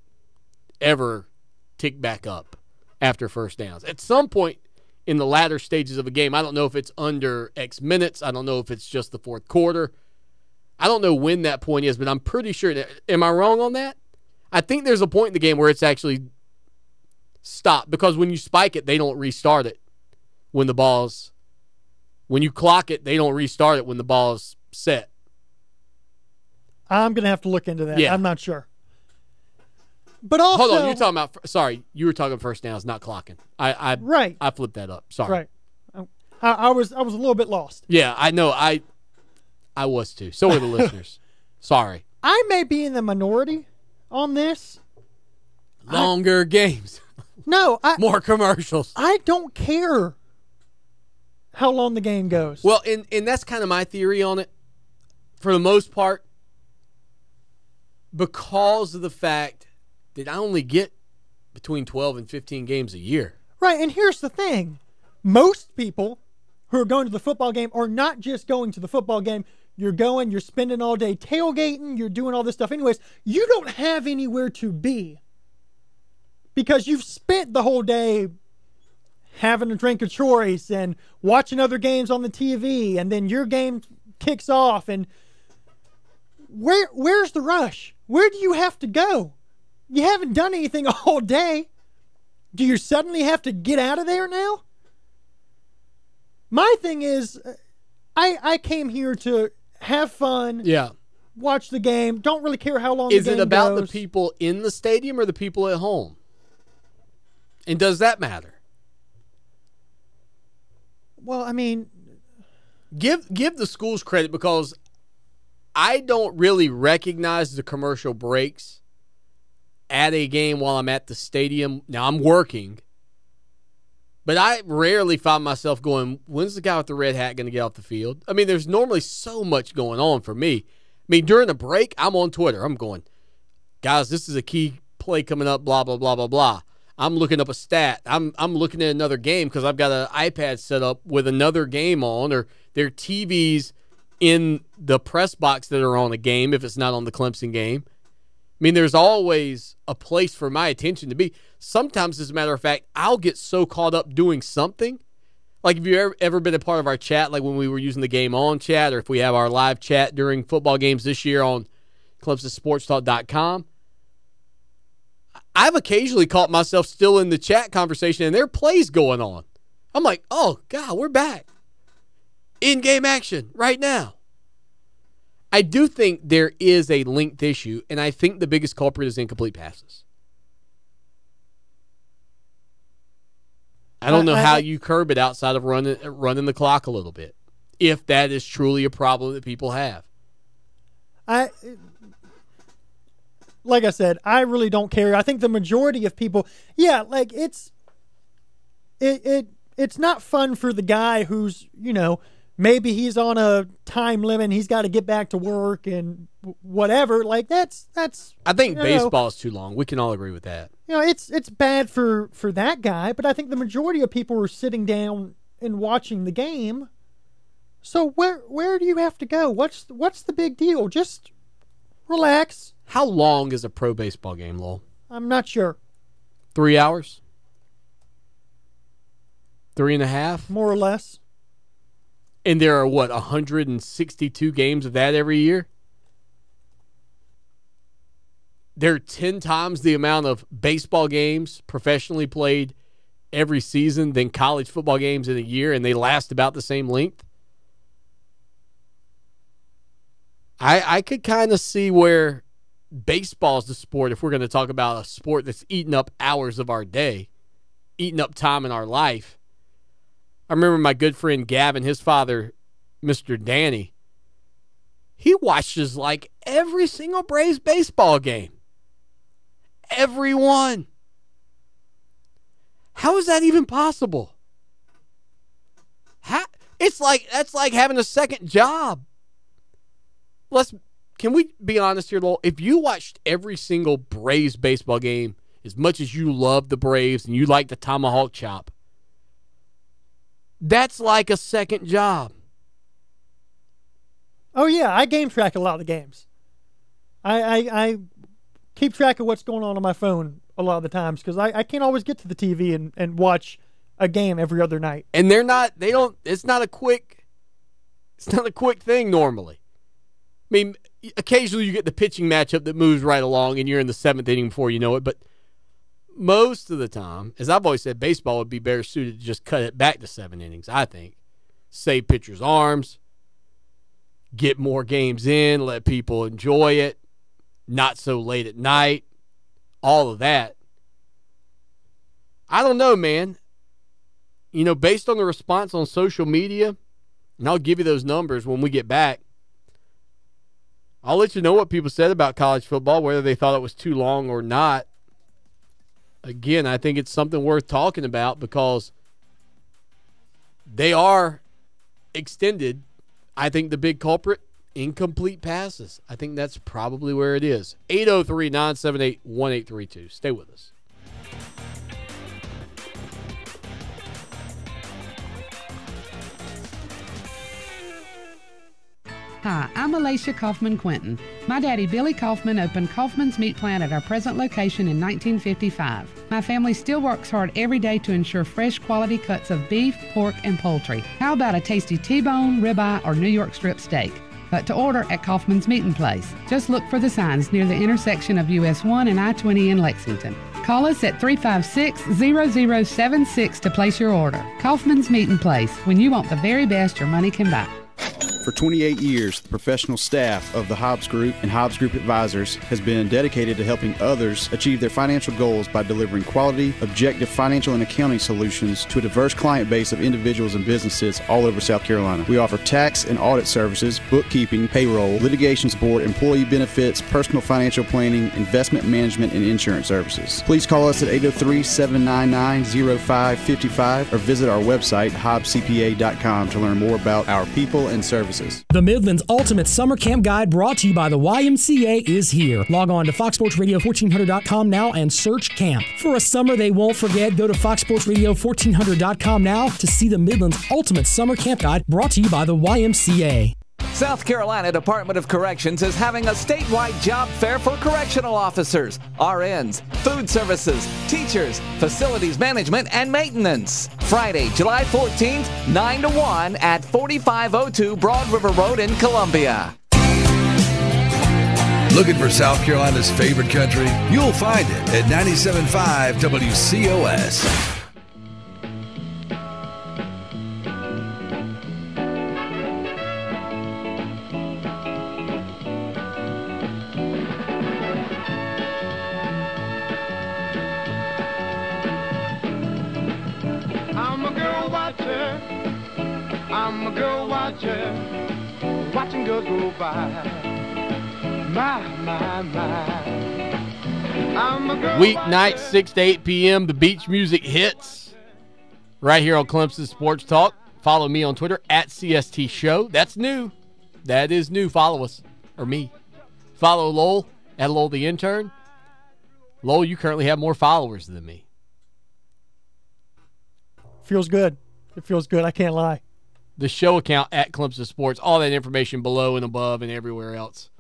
ever tick back up after first downs. At some point in the latter stages of a game, I don't know if it's under X minutes. I don't know if it's just the fourth quarter. I don't know when that point is, but I'm pretty sure. Am I wrong on that? I think there's a point in the game where it's actually stopped, because when you spike it, they don't restart it when you clock it, they don't restart it when the ball is set. I'm going to have to look into that. Yeah. I'm not sure. But also, hold on, you're talking about. Sorry, you were talking first downs, not clocking. Right. I flipped that up. Sorry. Right. I was a little bit lost. Yeah, I know. I was too. So were the listeners. Sorry. I may be in the minority on this. Longer games. No, more commercials. I don't care how long the game goes. Well, and that's kind of my theory on it. For the most part, because of the fact that I only get between 12 and 15 games a year. Right, and here's the thing. Most people who are going to the football game are not just going to the football game. You're spending all day tailgating, you're doing all this stuff. Anyways, you don't have anywhere to be because you've spent the whole day having a drink of choice and watching other games on the TV, and then your game kicks off, and where's the rush? Where do you have to go? You haven't done anything all day. Do you suddenly have to get out of there now? My thing is, I came here to have fun. Yeah. Watch the game. Don't really care how long the game goes. Is it about the people in the stadium or the people at home? And does that matter? Well, I mean, give the schools credit, because I don't really recognize the commercial breaks at a game while I'm at the stadium. Now, I'm working, but I rarely find myself going, when's the guy with the red hat going to get off the field? I mean, there's normally so much going on for me. I mean, during the break, I'm on Twitter. I'm going, guys, this is a key play coming up, blah, blah, blah, blah, blah. I'm looking up a stat. I'm looking at another game because I've got an iPad set up with another game on, or there are TVs in the press box that are on a game if it's not on the Clemson game. I mean, there's always a place for my attention to be. Sometimes, as a matter of fact, I'll get so caught up doing something. Like, if you've ever been a part of our chat, like when we were using the Game On chat, or if we have our live chat during football games this year on ClemsonSportsTalk.com, I've occasionally caught myself still in the chat conversation and there are plays going on. I'm like, oh, God, we're back. In-game action right now. I do think there is a linked issue, and I think the biggest culprit is incomplete passes. I don't know how you curb it outside of running the clock a little bit, if that is truly a problem that people have. Like I said, I really don't care. I think the majority of people, like it's not fun for the guy who's, maybe he's on a time limit and he's got to get back to work and whatever. Like that's. I think baseball is too long. We can all agree with that. It's bad for that guy, but I think the majority of people are sitting down and watching the game. So where do you have to go? What's the big deal? Just relax. How long is a pro baseball game, Lowell? I'm not sure. 3 hours? 3.5? More or less. And there are, 162 games of that every year? There are 10 times the amount of baseball games professionally played every season than college football games in a year, and they last about the same length? I could kind of see where baseball is the sport, if we're going to talk about a sport that's eating up hours of our day, eating up time in our life. I remember my good friend Gavin, his father, Mr. Danny, he watches like every single Braves baseball game. Every one. How is that even possible? That's like having a second job. Can we be honest here, Lowell? If you watched every single Braves baseball game as much as you love the Braves and you like the tomahawk chop, that's like a second job. Oh, yeah, I game track a lot of the games. I keep track of what's going on my phone a lot of the times because I can't always get to the TV and watch a game every other night. And it's not a quick thing normally. I mean, occasionally you get the pitching matchup that moves right along and you're in the 7th inning before you know it, but most of the time, as I've always said, baseball would be better suited to just cut it back to 7 innings, I think. Save pitchers' arms, get more games in, let people enjoy it, not so late at night, all of that. I don't know, man. You know, based on the response on social media, and I'll give you those numbers when we get back, I'll let you know what people said about college football, whether they thought it was too long or not. Again, I think it's something worth talking about because they are extended. I think the big culprit, incomplete passes. I think that's probably where it is. 803-978-1832. Stay with us. Hi, I'm Alicia Kaufman-Quinton. My daddy, Billy Kaufman, opened Kaufman's Meat Plant at our present location in 1955. My family still works hard every day to ensure fresh quality cuts of beef, pork, and poultry. How about a tasty T-bone, ribeye, or New York strip steak? But to order at Kaufman's Meat & Place. Just look for the signs near the intersection of US 1 and I-20 in Lexington. Call us at 356-0076 to place your order. Kaufman's Meat & Place, when you want the very best your money can buy. For 28 years, the professional staff of the Hobbs Group and Hobbs Group Advisors has been dedicated to helping others achieve their financial goals by delivering quality, objective financial and accounting solutions to a diverse client base of individuals and businesses all over South Carolina. We offer tax and audit services, bookkeeping, payroll, litigation support, employee benefits, personal financial planning, investment management, and insurance services. Please call us at 803-799-0555 or visit our website, hobbscpa.com, to learn more about our people and services. The Midland's Ultimate Summer Camp Guide, brought to you by the YMCA, is here. Log on to foxsportsradio1400.com now and search camp. For a summer they won't forget, go to foxsportsradio1400.com now to see the Midland's Ultimate Summer Camp Guide, brought to you by the YMCA. South Carolina Department of Corrections is having a statewide job fair for correctional officers, RNs, food services, teachers, facilities management, and maintenance. Friday, July 14th, 9 to 1 at 4502 Broad River Road in Columbia. Looking for South Carolina's favorite country? You'll find it at 97.5 WCOS. I'm a girl watcher, watching girls go by. My. I'm a girl Weeknight, 6 to 8 p.m., the beach music hits right here on Clemson Sports Talk. Follow me on Twitter, at CST Show. That's new. That is new. Follow us, or me. Follow Lowell, at Lowell the Intern. Lowell, you currently have more followers than me. Feels good. It feels good. I can't lie. The show account at Clemson Sports, all that information below and above and everywhere else.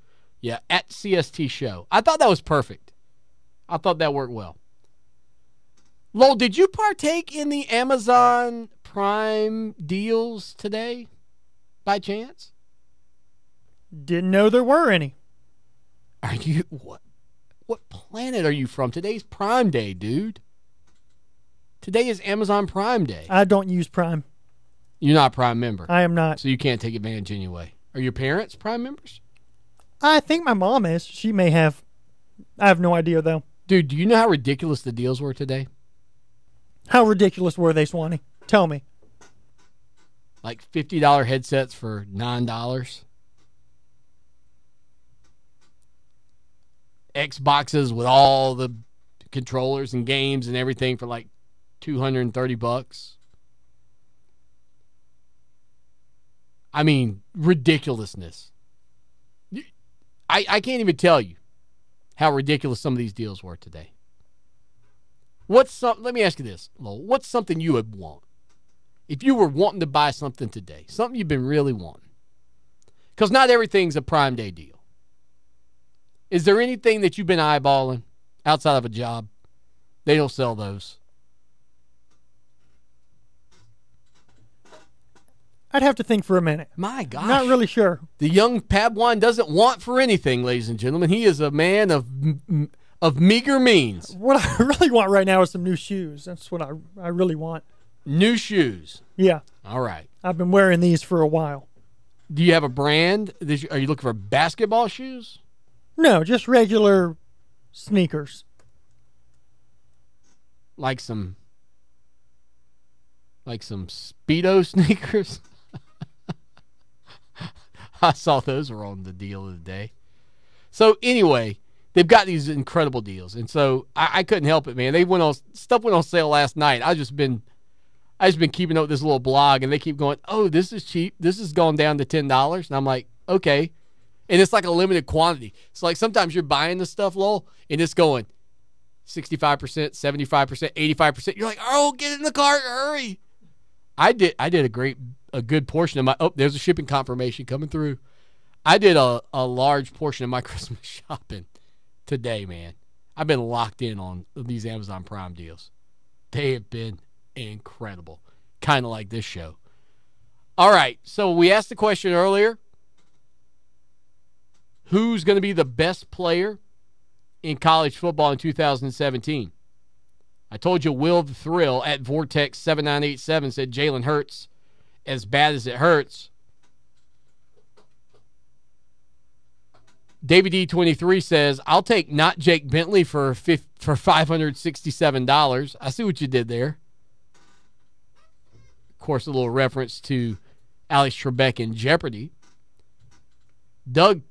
Yeah, at CST Show. I thought that was perfect. I thought that worked well. Lowell, did you partake in the Amazon Prime deals today by chance? Didn't know there were any. Are you what planet are you from? Today's Prime Day, dude. Today is Amazon Prime Day. I don't use Prime. You're not a Prime member. I am not. So you can't take advantage anyway. Are your parents Prime members? I think my mom is. She may have. I have no idea, though. Dude, do you know how ridiculous the deals were today? How ridiculous were they, Swanee? Tell me. Like $50 headsets for $9. Xboxes with all the controllers and games and everything for like $230. I mean, ridiculousness. I can't even tell you how ridiculous some of these deals were today. Let me ask you this, Lowell. What's something you would want? If you were wanting to buy something today, something you've been really wanting. Because not everything's a Prime Day deal. Is there anything that you've been eyeballing outside of a job? They don't sell those. I'd have to think for a minute. My gosh. Not really sure. The young Padawan doesn't want for anything, ladies and gentlemen. He is a man of meager means. What I really want right now is some new shoes. That's what I really want. New shoes? Yeah. All right. I've been wearing these for a while. Do you have a brand? Are you looking for basketball shoes? No, just regular sneakers. like some Speedo sneakers. I saw those were on the deal of the day. So anyway, they've got these incredible deals, and so I couldn't help it, man. Stuff went on sale last night. I just been keeping up with this little blog, and they keep going, "Oh, this is cheap. This has gone down to $10," and I'm like, okay. And it's like a limited quantity. So like sometimes you're buying the stuff, Lowell, and it's going 65%, 75%, 85%. You're like, oh, get in the cart, hurry. I did a good portion of my, there's a shipping confirmation coming through. I did a large portion of my Christmas shopping today, man. I've been locked in on these Amazon Prime deals. They have been incredible. Kind of like this show. All right, so we asked the question earlier. Who's going to be the best player in college football in 2017? I told you Will the Thrill at Vortex7987 said Jalen Hurts, as bad as it hurts. David D23 says, I'll take not Jake Bentley for $567. I see what you did there. Of course, a little reference to Alex Trebek in Jeopardy. Doug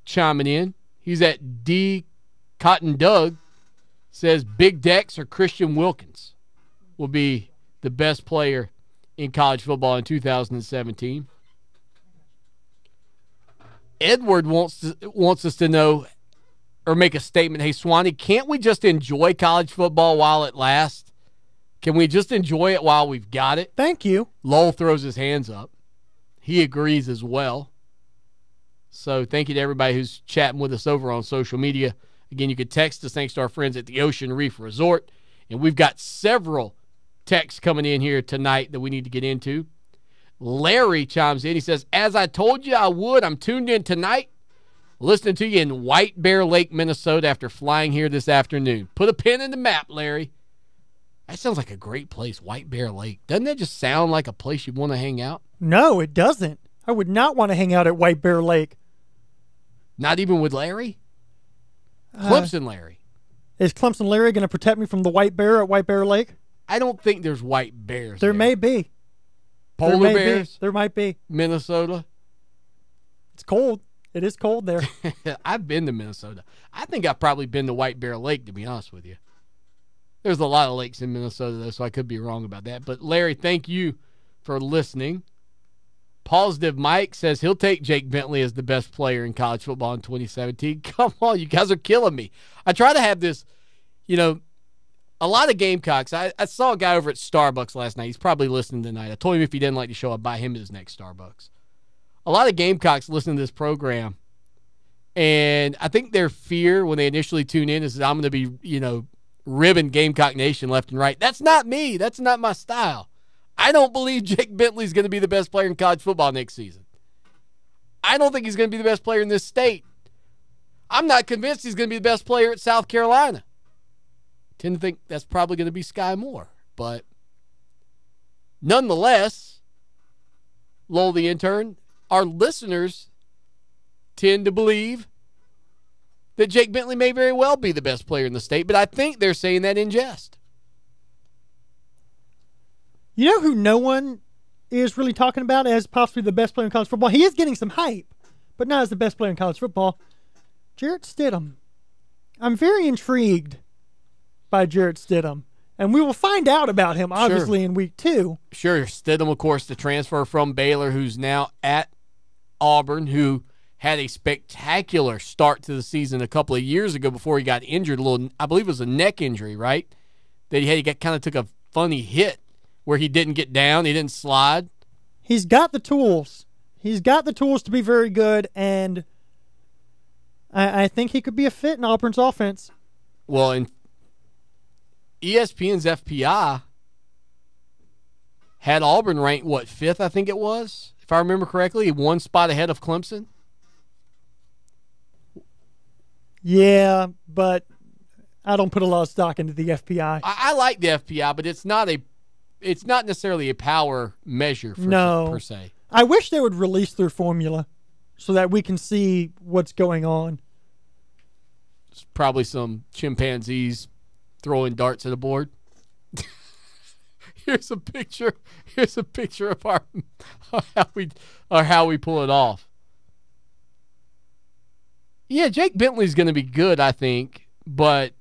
chiming in. He's at D. Cotton Doug. Says Big Dex or Christian Wilkins will be the best player in college football in 2017. Edward wants us to know or make a statement. Hey, Swanee, can't we just enjoy college football while it lasts? Can we just enjoy it while we've got it? Thank you. Lowell throws his hands up. He agrees as well. So thank you to everybody who's chatting with us over on social media. Again, you can text us thanks to our friends at the Ocean Reef Resort. And we've got several texts coming in here tonight that we need to get into. Larry chimes in. He says, as I told you I would, I'm tuned in tonight, listening to you in White Bear Lake, Minnesota after flying here this afternoon. Put a pin in the map, Larry. That sounds like a great place, White Bear Lake. Doesn't that just sound like a place you'd want to hang out? No, it doesn't. I would not want to hang out at White Bear Lake. Not even with Larry? Clemson Larry. Is Clemson Larry going to protect me from the white bear at White Bear Lake? I don't think there's white bears there. May be. Polar bears? There might be. Minnesota? It's cold. It is cold there. I've been to Minnesota. I think I've probably been to White Bear Lake, to be honest with you. There's a lot of lakes in Minnesota, though, so I could be wrong about that. But, Larry, thank you for listening. Positive Mike says he'll take Jake Bentley as the best player in college football in 2017. Come on, you guys are killing me. I try to have this, a lot of Gamecocks. I saw a guy over at Starbucks last night. He's probably listening tonight. I told him if he didn't like the show, I'd buy him his next Starbucks. A lot of Gamecocks listen to this program, and I think their fear when they initially tune in is that I'm going to be, ribbing Gamecock Nation left and right. That's not me. That's not my style. I don't believe Jake Bentley's going to be the best player in college football next season. I don't think he's going to be the best player in this state. I'm not convinced he's going to be the best player at South Carolina. I tend to think that's probably going to be Sky Moore. But nonetheless, Lowell the intern, our listeners tend to believe that Jake Bentley may very well be the best player in the state, but I think they're saying that in jest. You know who no one is really talking about as possibly the best player in college football? He is getting some hype, but not as the best player in college football. Jarrett Stidham. I'm very intrigued by Jarrett Stidham, and we will find out about him, obviously, in week 2. Sure. Stidham, of course, the transfer from Baylor, who's now at Auburn, who had a spectacular start to the season a couple of years ago before he got injured. I believe it was a neck injury, right? That he kind of took a funny hit where he didn't get down, he didn't slide. He's got the tools. He's got the tools to be very good, and I think he could be a fit in Auburn's offense. Well, in ESPN's FPI had Auburn ranked, 5th, I think it was, if I remember correctly, 1 spot ahead of Clemson. Yeah, but I don't put a lot of stock into the FPI. I like the FPI, but it's not necessarily a power measure per se. I wish they would release their formula so that we can see what's going on. It's probably some chimpanzees throwing darts at a board. Here's a picture of how we pull it off. Yeah, Jake Bentley's going to be good, I think, but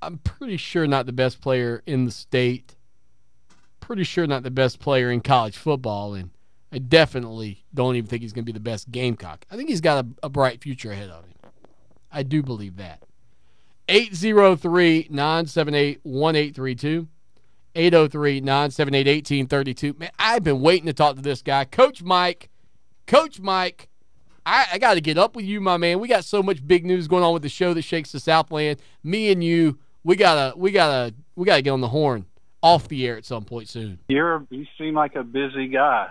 I'm pretty sure not the best player in the state. Pretty sure not the best player in college football, and I definitely don't even think he's going to be the best Gamecock. I think he's got a bright future ahead of him. I do believe that. 803-978-1832. 803-978-1832. Man, I've been waiting to talk to this guy. Coach Mike, I got to get up with you, my man. We got so much big news going on with the show that shakes the Southland. Me and you, we gotta get on the horn off the air at some point soon. You seem like a busy guy,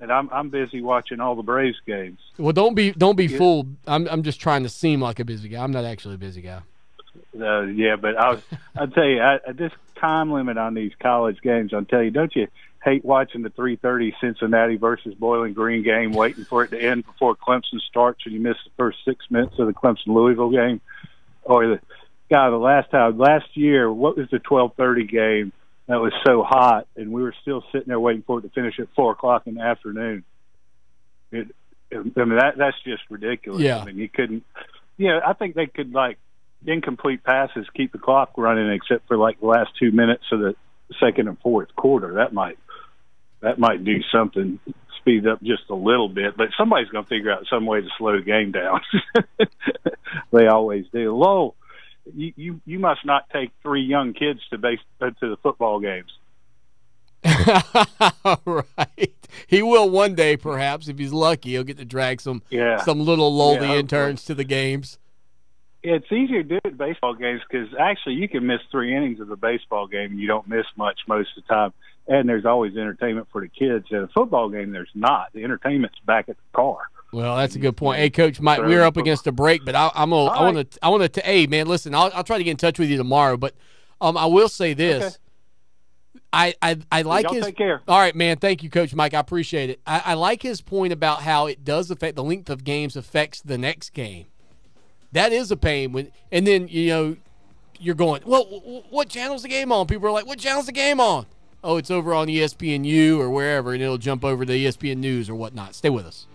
and I'm busy watching all the Braves games. Well, don't be fooled. I'm just trying to seem like a busy guy. I'm not actually a busy guy. Yeah, but I'll tell you, this time limit on these college games, I'll tell you, don't you hate watching the 3:30 Cincinnati versus Bowling Green game, waiting for it to end before Clemson starts, and you miss the first 6 minutes of the Clemson-Louisville game? Or last year, what was the 12:30 game that was so hot, and we were still sitting there waiting for it to finish at 4 o'clock in the afternoon? That's just ridiculous. Yeah. I mean, you couldn't. Yeah, I think they could, like, incomplete passes keep the clock running, except for like the last 2 minutes of the second and fourth quarter. That might do something, speed up just a little bit. But somebody's going to figure out some way to slow the game down. They always do. Lowell, you must not take 3 young kids to the football games. Right. He will one day, perhaps, if he's lucky. He'll get to drag some little lowly interns to the games. It's easier to do it at baseball games because actually you can miss 3 innings of a baseball game and you don't miss much most of the time. And there's always entertainment for the kids. At a football game, there's not. The entertainment's back at the car. Well, that's a good point. Hey, Coach Mike, we're up against a break, but I want to. Hey, man, listen, I'll try to get in touch with you tomorrow. But I will say this. Okay. I like his. Take care. All right, man. Thank you, Coach Mike. I appreciate it. I like his point about how it does affect the length of games affects the next game. That is a pain and then you're going, well, what channel's the game on? People are like, what channel's the game on? Oh, it's over on ESPNU or wherever, and it'll jump over to ESPN News or whatnot. Stay with us.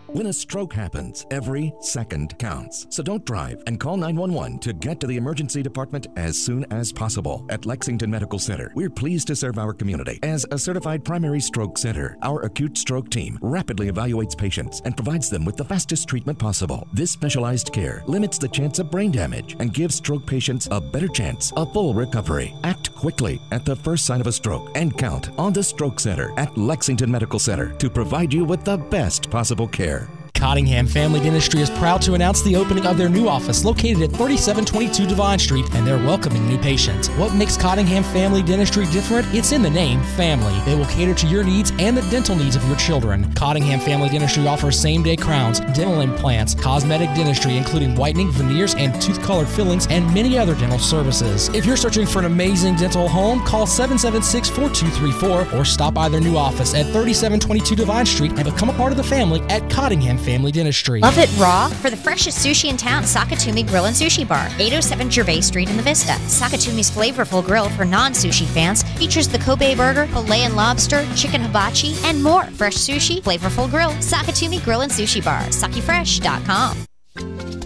When a stroke happens, every second counts. So don't drive and call 911 to get to the emergency department as soon as possible. At Lexington Medical Center, we're pleased to serve our community. As a certified primary stroke center, our acute stroke team rapidly evaluates patients and provides them with the fastest treatment possible. This specialized care limits the chance of brain damage and gives stroke patients a better chance of full recovery. Act quickly at the first sign of a stroke and count on the Stroke Center at Lexington Medical Center to provide you with the best possible care. Cottingham Family Dentistry is proud to announce the opening of their new office located at 3722 Devine Street, and they're welcoming new patients. What makes Cottingham Family Dentistry different? It's in the name, family. They will cater to your needs and the dental needs of your children. Cottingham Family Dentistry offers same-day crowns, dental implants, cosmetic dentistry, including whitening, veneers, and tooth-colored fillings, and many other dental services. If you're searching for an amazing dental home, call 776-4234 or stop by their new office at 3722 Devine Street and become a part of the family at Cottingham Family Dentistry. Love it raw? For the freshest sushi in town, Sakatumi Grill and Sushi Bar, 807 Gervais Street in the Vista. Sakatumi's flavorful grill for non-sushi fans features the Kobe burger, filet and lobster, chicken hibachi, and more. Fresh sushi, flavorful grill, Sakatumi Grill and Sushi Bar, sakifresh.com.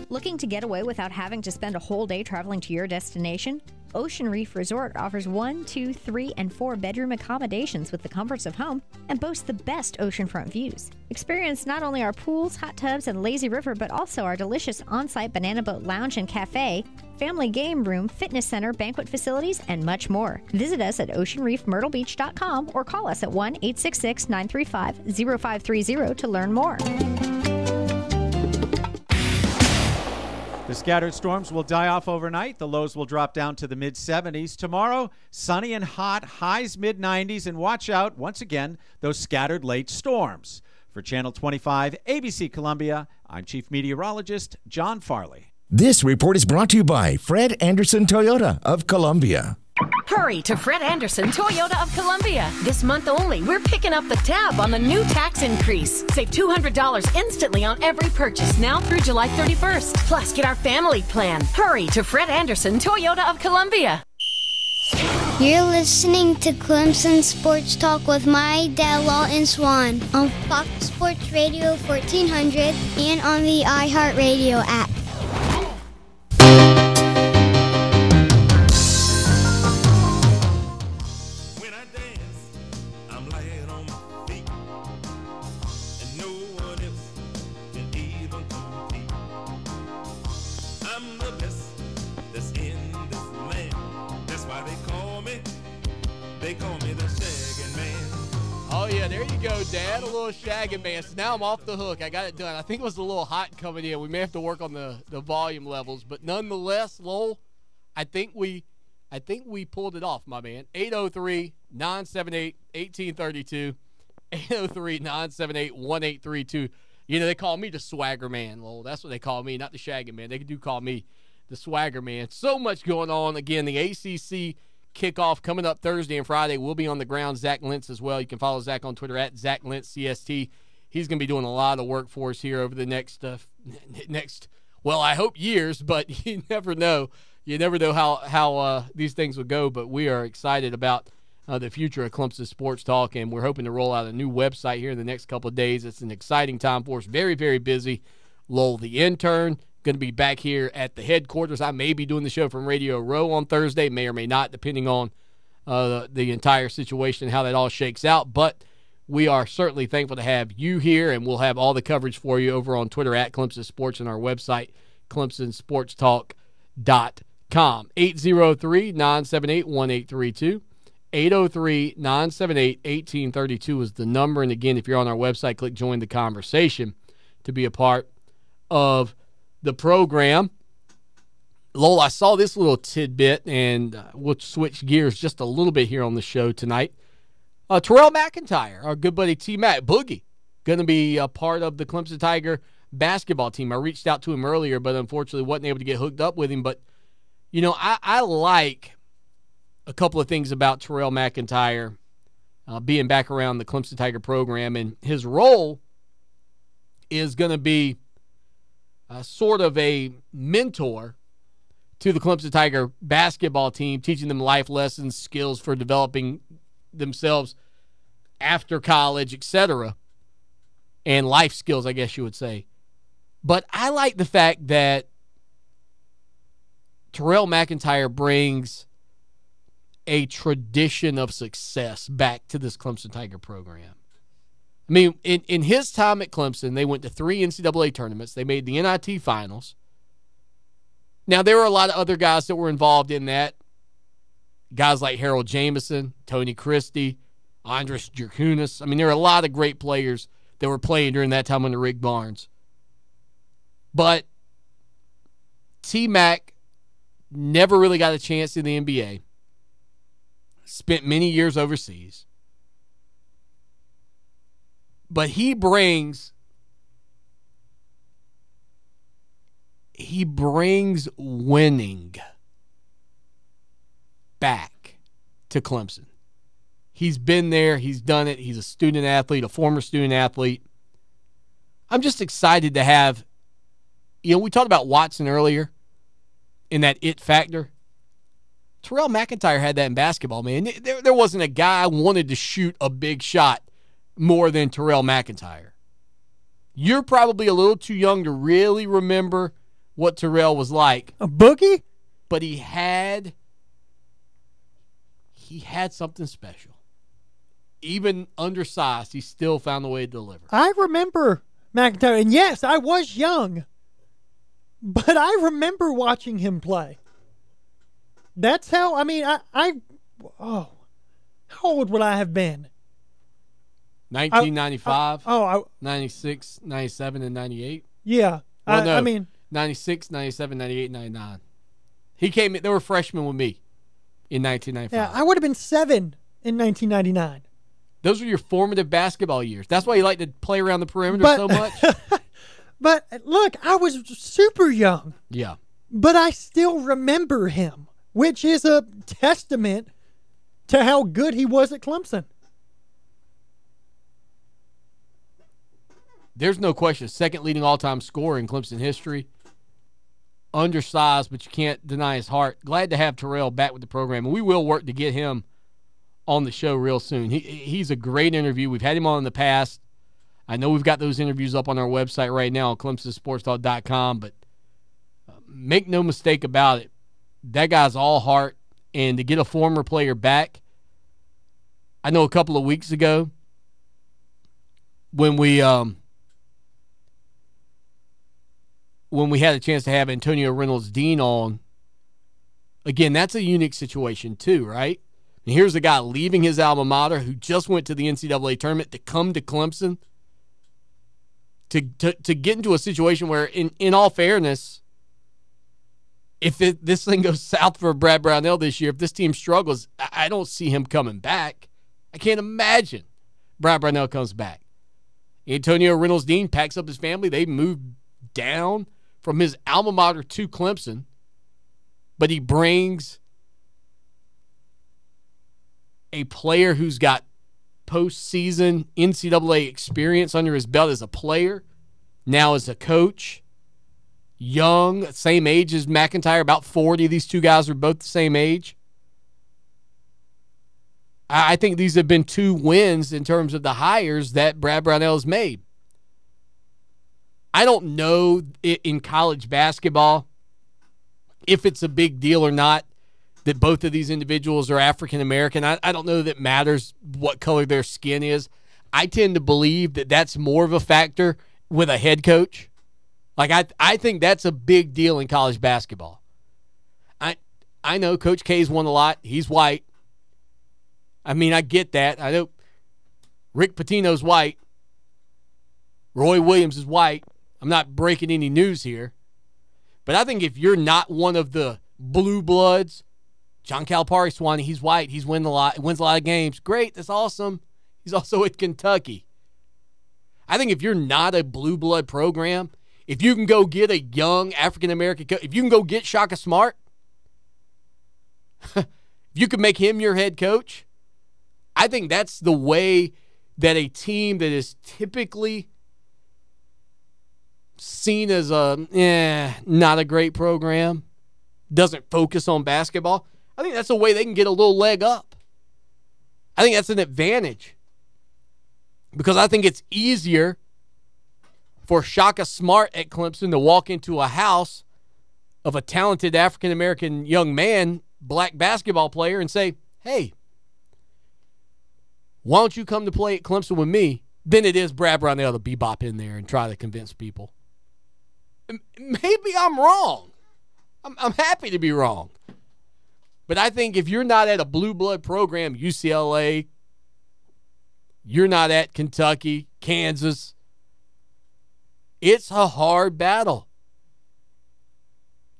Looking to get away without having to spend a whole day traveling to your destination? Ocean Reef Resort offers 1, 2, 3, and 4 bedroom accommodations with the comforts of home and boasts the best oceanfront views. Experience not only our pools, hot tubs, and lazy river, but also our delicious on-site banana boat lounge and cafe, family game room, fitness center, banquet facilities, and much more. Visit us at oceanreefmyrtlebeach.com or call us at 1-866-935-0530 to learn more. The scattered storms will die off overnight. The lows will drop down to the mid-70s. Tomorrow, sunny and hot, highs mid-90s, and watch out, once again, those scattered late storms. For Channel 25, ABC Columbia, I'm Chief Meteorologist John Farley. This report is brought to you by Fred Anderson Toyota of Columbia. Hurry to Fred Anderson Toyota of Columbia. This month only, we're picking up the tab on the new tax increase. Save $200 instantly on every purchase now through July 31st. Plus, get our family plan. Hurry to Fred Anderson Toyota of Columbia. You're listening to Clemson Sports Talk with my dad, Lawton Swan, on Fox Sports Radio 1400 and on the iHeart Radio app. Oh, yeah, there you go, Dad. A little shagging man. So now I'm off the hook. I got it done. I think it was a little hot coming in. We may have to work on the volume levels. But nonetheless, Lowell, I think we pulled it off, my man. 803-978-1832. 803-978-1832. You know, they call me the swagger man, Lowell. That's what they call me, not the shagging man. They do call me the swagger man. So much going on. Again, the ACC kickoff coming up Thursday and Friday. We'll be on the ground. Zach Lentz as well. You can follow Zach on Twitter at Zach Lentz CST. He's going to be doing a lot of work for us here over the next, well, I hope years, but you never know. You never know how these things will go, but we are excited about the future of Clemson Sports Talk, and we're hoping to roll out a new website here in the next couple of days. It's an exciting time for us. Very, very busy. Lowell, the intern, going to be back here at the headquarters. I may be doing the show from Radio Row on Thursday, may or may not, depending on the entire situation and how that all shakes out. But we are certainly thankful to have you here, and we'll have all the coverage for you over on Twitter at Clemson Sports and our website, clemsonsportstalk.com. 803-978-1832. 803-978-1832 is the number. And again, if you're on our website, click Join the Conversation to be a part of the program. Lowell, I saw this little tidbit, and we'll switch gears just a little bit here on the show tonight. Terrell McIntyre, our good buddy T-Mac Boogie, going to be a part of the Clemson Tiger basketball team. I reached out to him earlier, but unfortunately wasn't able to get hooked up with him. But, you know, I like a couple of things about Terrell McIntyre being back around the Clemson Tiger program, and his role is going to be sort of a mentor to the Clemson Tiger basketball team, teaching them life lessons, skills for developing themselves after college, etc., and life skills, I guess you would say. But I like the fact that Terrell McIntyre brings a tradition of success back to this Clemson Tiger program. I mean, in his time at Clemson, they went to 3 NCAA tournaments. They made the NIT finals. Now, there were a lot of other guys that were involved in that. Guys like Harold Jamison, Tony Christie, Andres Jurkunas. I mean, there are a lot of great players that were playing during that time under Rick Barnes. But T-Mac never really got a chance in the NBA. Spent many years overseas. But he brings winning back to Clemson. He's been there. He's done it. He's a student athlete, a former student athlete. I'm just excited to have, you know, we talked about Watson earlier in that it factor. Terrell McIntyre had that in basketball, man. There wasn't a guy I wanted to shoot a big shot more than Terrell McIntyre. You're probably a little too young to really remember what Terrell was like. A boogie? But he had something special. Even undersized, he still found a way to deliver. I remember McIntyre, and yes, I was young, but I remember watching him play. That's how, I mean, how old would I have been? 1995, 96, 97, and 98. Yeah. Well, no, I mean, 96, 97, 98, 99. He came in, they were freshmen with me in 1995. Yeah, I would have been 7 in 1999. Those were your formative basketball years. That's why you like to play around the perimeter so much. But look, I was super young. Yeah. But I still remember him, which is a testament to how good he was at Clemson. There's no question. Second leading all-time scorer in Clemson history. undersized, but you can't deny his heart. Glad to have Terrell back with the program, and we will work to get him on the show real soon. He's a great interview. We've had him on in the past. I know we've got those interviews up on our website right now on ClemsonSportsTalk.com, but make no mistake about it, that guy's all heart, and to get a former player back, I know a couple of weeks ago when we had a chance to have Antonio Reynolds-Dean on, again, that's a unique situation too, right? And here's a guy leaving his alma mater who just went to the NCAA tournament to come to Clemson to get into a situation where, in all fairness, if this thing goes south for Brad Brownell this year, if this team struggles, I don't see him coming back. I can't imagine Brad Brownell comes back. Antonio Reynolds-Dean packs up his family. They move down from his alma mater to Clemson, but he brings a player who's got postseason NCAA experience under his belt as a player, now as a coach, young, same age as McIntyre, about 40. These two guys are both the same age. I think these have been two wins in terms of the hires that Brad Brownell has made. I don't know in college basketball if it's a big deal or not that both of these individuals are African American. I don't know that it matters what color their skin is. I tend to believe that that's more of a factor with a head coach. Like, I think that's a big deal in college basketball. I know Coach K's won a lot. He's white. I mean, I get that. I know Rick Pitino's white. Roy Williams is white. I'm not breaking any news here. But I think if you're not one of the blue bloods, John Calipari, Swanee, he's white. He's wins a lot of games. Great. That's awesome. He's also at Kentucky. I think if you're not a blue blood program, if you can go get a young African-American coach, if you can go get Shaka Smart, if you can make him your head coach, I think that's the way that a team that is typically seen as not a great program, doesn't focus on basketball, I think that's the way they can get a little leg up. I think that's an advantage because I think it's easier for Shaka Smart at Clemson to walk into a house of a talented African-American young man, black basketball player, and say, hey, why don't you come to play at Clemson with me? Than it is Brad Brownell to bebop in there and try to convince people. Maybe I'm wrong. I'm happy to be wrong. But I think if you're not at a blue blood program, UCLA, you're not at Kentucky, Kansas, it's a hard battle.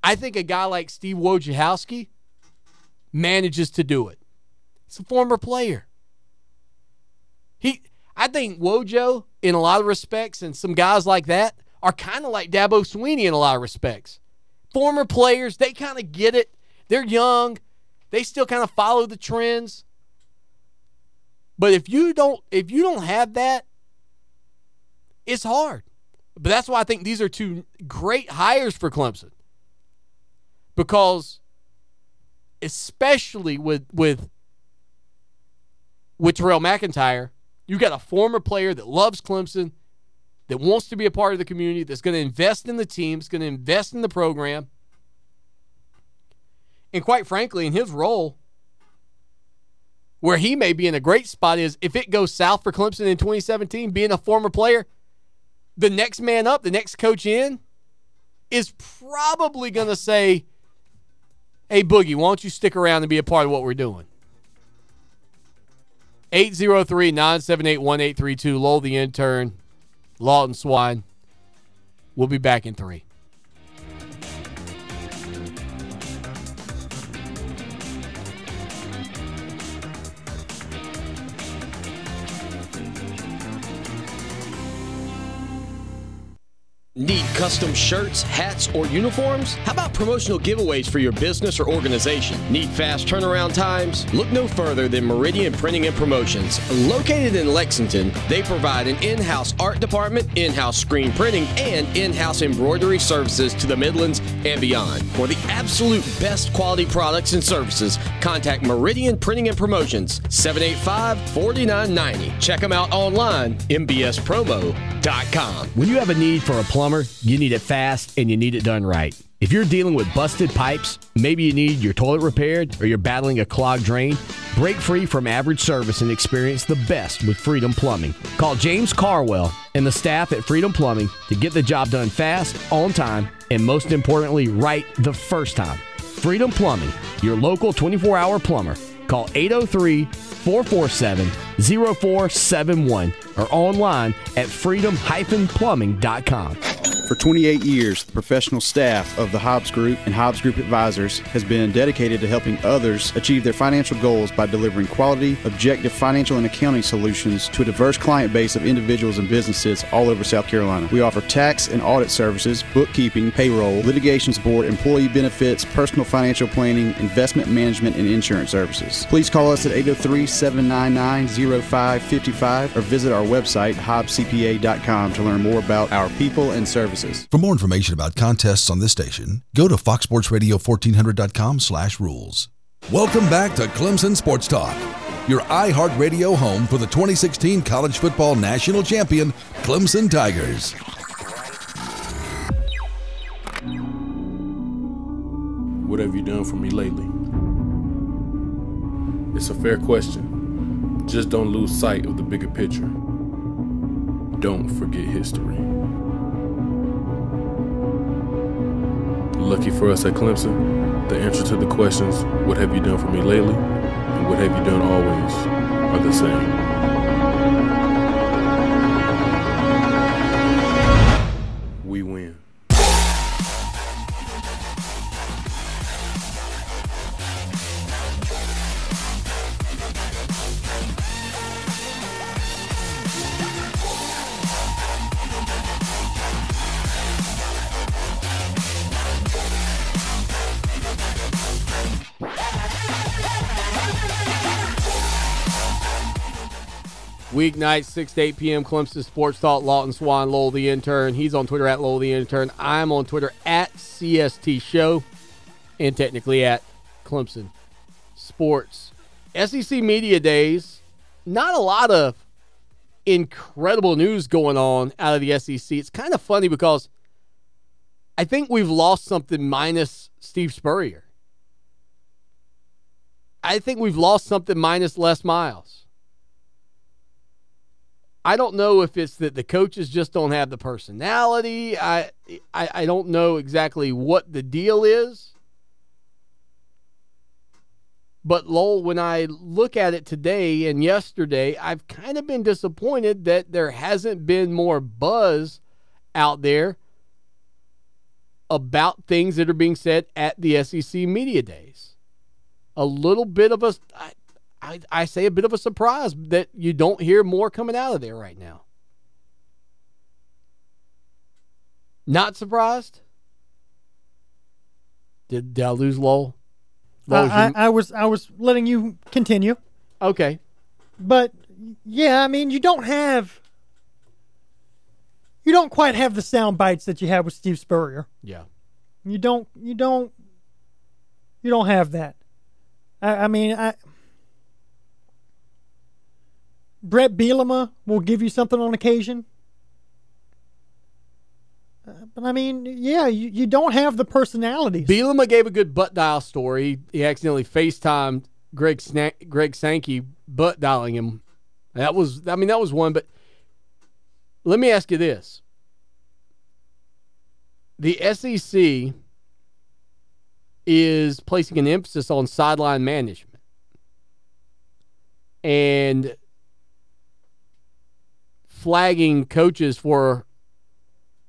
I think a guy like Steve Wojciechowski manages to do it. He's a former player. I think Wojo, in a lot of respects, and some guys like that, are kind of like Dabo Swinney in a lot of respects. Former players, they kind of get it. They're young. They still kind of follow the trends. But if you don't have that, it's hard. But that's why I think these are two great hires for Clemson. Because especially with Terrell McIntyre, you got a former player that loves Clemson, that wants to be a part of the community, that's going to invest in the team, that's going to invest in the program. And quite frankly, in his role, where he may be in a great spot is if it goes south for Clemson in 2017, being a former player, the next man up, the next coach in, is probably going to say, hey, Boogie, why don't you stick around and be a part of what we're doing? 803-978-1832. Lowell the intern, Lawton Swan. We'll be back in 3. Need custom shirts, hats, or uniforms? How about promotional giveaways for your business or organization? Need fast turnaround times? Look no further than Meridian Printing and Promotions. Located in Lexington, they provide an in-house art department, in-house screen printing, and in-house embroidery services to the Midlands and beyond. For the absolute best quality products and services, contact Meridian Printing and Promotions, 785-4990. Check them out online, mbspromo.com. When you have a need for a plumber, you need it fast and you need it done right. If you're dealing with busted pipes, maybe you need your toilet repaired or you're battling a clogged drain, break free from average service and experience the best with Freedom Plumbing. Call James Carwell and the staff at Freedom Plumbing to get the job done fast, on time, and most importantly, right the first time. Freedom Plumbing, your local 24-hour plumber. Call 803-447-0471 or online at freedom-plumbing.com. For 28 years, the professional staff of the Hobbs Group and Hobbs Group Advisors has been dedicated to helping others achieve their financial goals by delivering quality, objective financial and accounting solutions to a diverse client base of individuals and businesses all over South Carolina. We offer tax and audit services, bookkeeping, payroll, litigation support, employee benefits, personal financial planning, investment management, and insurance services. Please call us at 803-799-0555 or visit our website, hobbscpa.com, to learn more about our people and services. For more information about contests on this station, go to foxsportsradio1400.com/rules. Welcome back to Clemson Sports Talk, your iHeart Radio home for the 2016 college football national champion, Clemson Tigers. What have you done for me lately? It's a fair question. Just don't lose sight of the bigger picture. Don't forget history. Lucky for us at Clemson, the answer to the questions, what have you done for me lately, and what have you done always, are the same. We win. Weeknights, 6 to 8 p.m., Clemson Sports Talk, Lawton Swan, Lowell the Intern. He's on Twitter at Lowell the Intern. I'm on Twitter at CST Show and technically at Clemson Sports. SEC Media Days, not a lot of incredible news going on out of the SEC. It's kind of funny because I think we've lost something minus Steve Spurrier. I think we've lost something minus Les Miles. I don't know if it's that the coaches just don't have the personality. I don't know exactly what the deal is. But, Lowell, when I look at it today and yesterday, I've kind of been disappointed that there hasn't been more buzz out there about things that are being said at the SEC Media Days. A little bit of a... I say a bit of a surprise that you don't hear more coming out of there right now. Not surprised? Did I lose Lowell? I was letting you continue. Okay. But yeah, I mean, you don't quite have the sound bites that you had with Steve Spurrier. Yeah. You don't have that. I mean, Brett Bielema will give you something on occasion. But, I mean, yeah, you don't have the personalities. Bielema gave a good butt dial story. He accidentally FaceTimed Greg Sankey butt dialing him. That was one. But let me ask you this. The SEC is placing an emphasis on sideline management. And flagging coaches for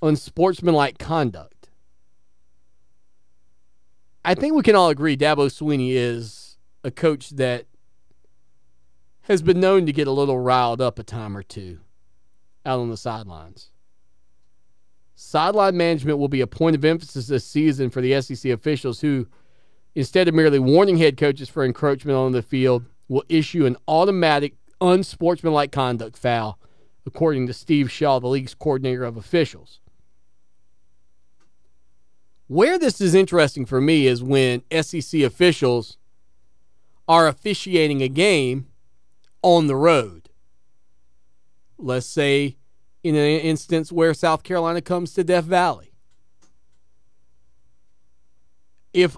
unsportsmanlike conduct. I think we can all agree Dabo Swinney is a coach that has been known to get a little riled up a time or two out on the sidelines. Sideline management will be a point of emphasis this season for the SEC officials who, instead of merely warning head coaches for encroachment on the field, will issue an automatic unsportsmanlike conduct foul, according to Steve Shaw, the league's coordinator of officials. Where this is interesting for me is when SEC officials are officiating a game on the road. Let's say in an instance where South Carolina comes to Death Valley. If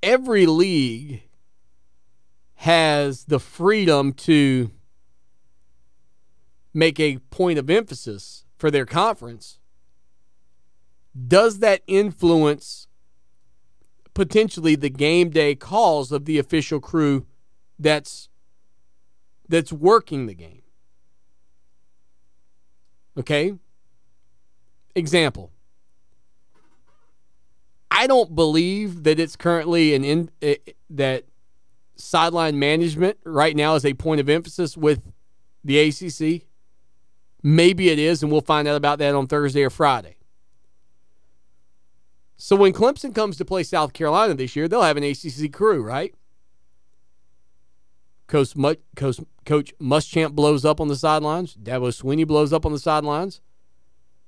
every league has the freedom to make a point of emphasis for their conference, does that influence potentially the game day calls of the official crew that's working the game? Okay? Example. I don't believe that it's currently that sideline management right now is a point of emphasis with the ACC. Maybe it is, and we'll find out about that on Thursday or Friday. So when Clemson comes to play South Carolina this year, they'll have an ACC crew, right? Coach Muschamp blows up on the sidelines. Dabo Swinney blows up on the sidelines.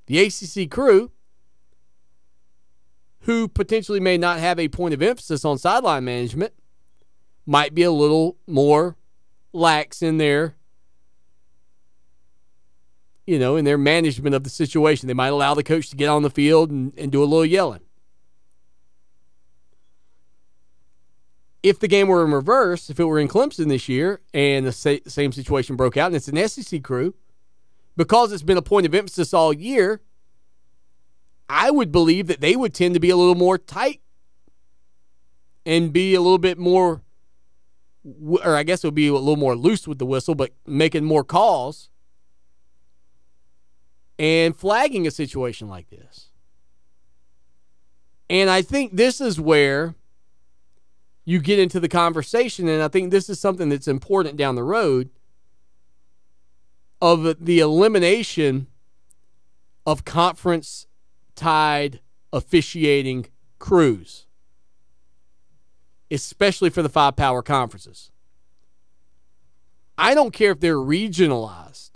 The ACC crew, who potentially may not have a point of emphasis on sideline management, might be a little more lax in their, in their management of the situation. They might allow the coach to get on the field and do a little yelling. If the game were in reverse, if it were in Clemson this year and the same situation broke out and it's an SEC crew, because it's been a point of emphasis all year, I would believe that they would tend to be a little more tight and be a little bit more, or I guess it would be a little more loose with the whistle, but making more calls and flagging a situation like this. And I think this is where you get into the conversation, and I think this is something that's important down the road, of the elimination of conference-tied officiating crews, especially for the 5 power conferences. I don't care if they're regionalized.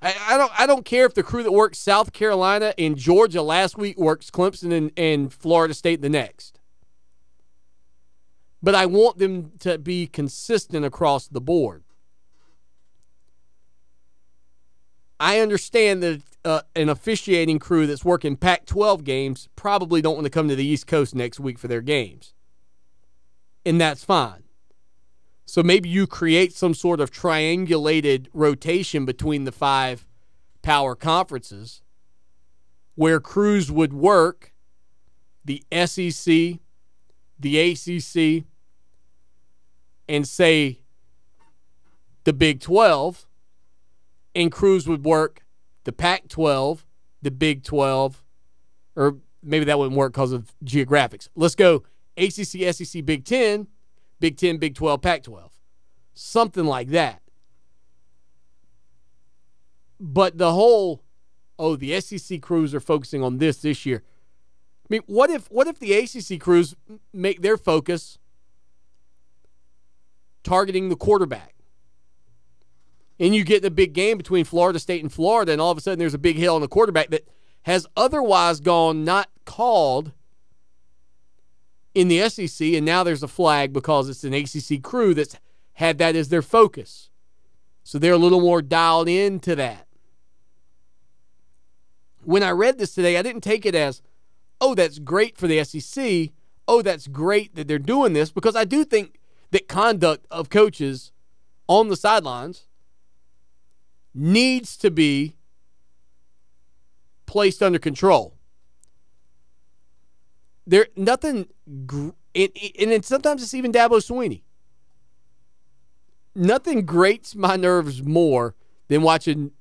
I don't care if the crew that works South Carolina and Georgia last week works Clemson and Florida State the next. But I want them to be consistent across the board. I understand that an officiating crew that's working Pac-12 games probably don't want to come to the East Coast next week for their games. And that's fine. So maybe you create some sort of triangulated rotation between the 5 power conferences where crews would work the SEC, the ACC, and say the Big 12, and crews would work the Pac-12, the Big 12, or maybe that wouldn't work because of geographics. Let's go ACC, SEC, Big 10, Big 10, Big 12, Pac-12. Something like that. But the whole, the SEC crews are focusing on this year. I mean, what if the ACC crews make their focus targeting the quarterback? And you get the big game between Florida State and Florida, and all of a sudden there's a big hill on the quarterback that has otherwise gone not called in the SEC, and now there's a flag because it's an ACC crew that's had that as their focus. So they're a little more dialed into that. When I read this today, I didn't take it as, oh, that's great for the SEC. Oh, that's great that they're doing this, because I do think that conduct of coaches on the sidelines needs to be placed under control. And sometimes it's even Dabo Swinney. Nothing grates my nerves more than watching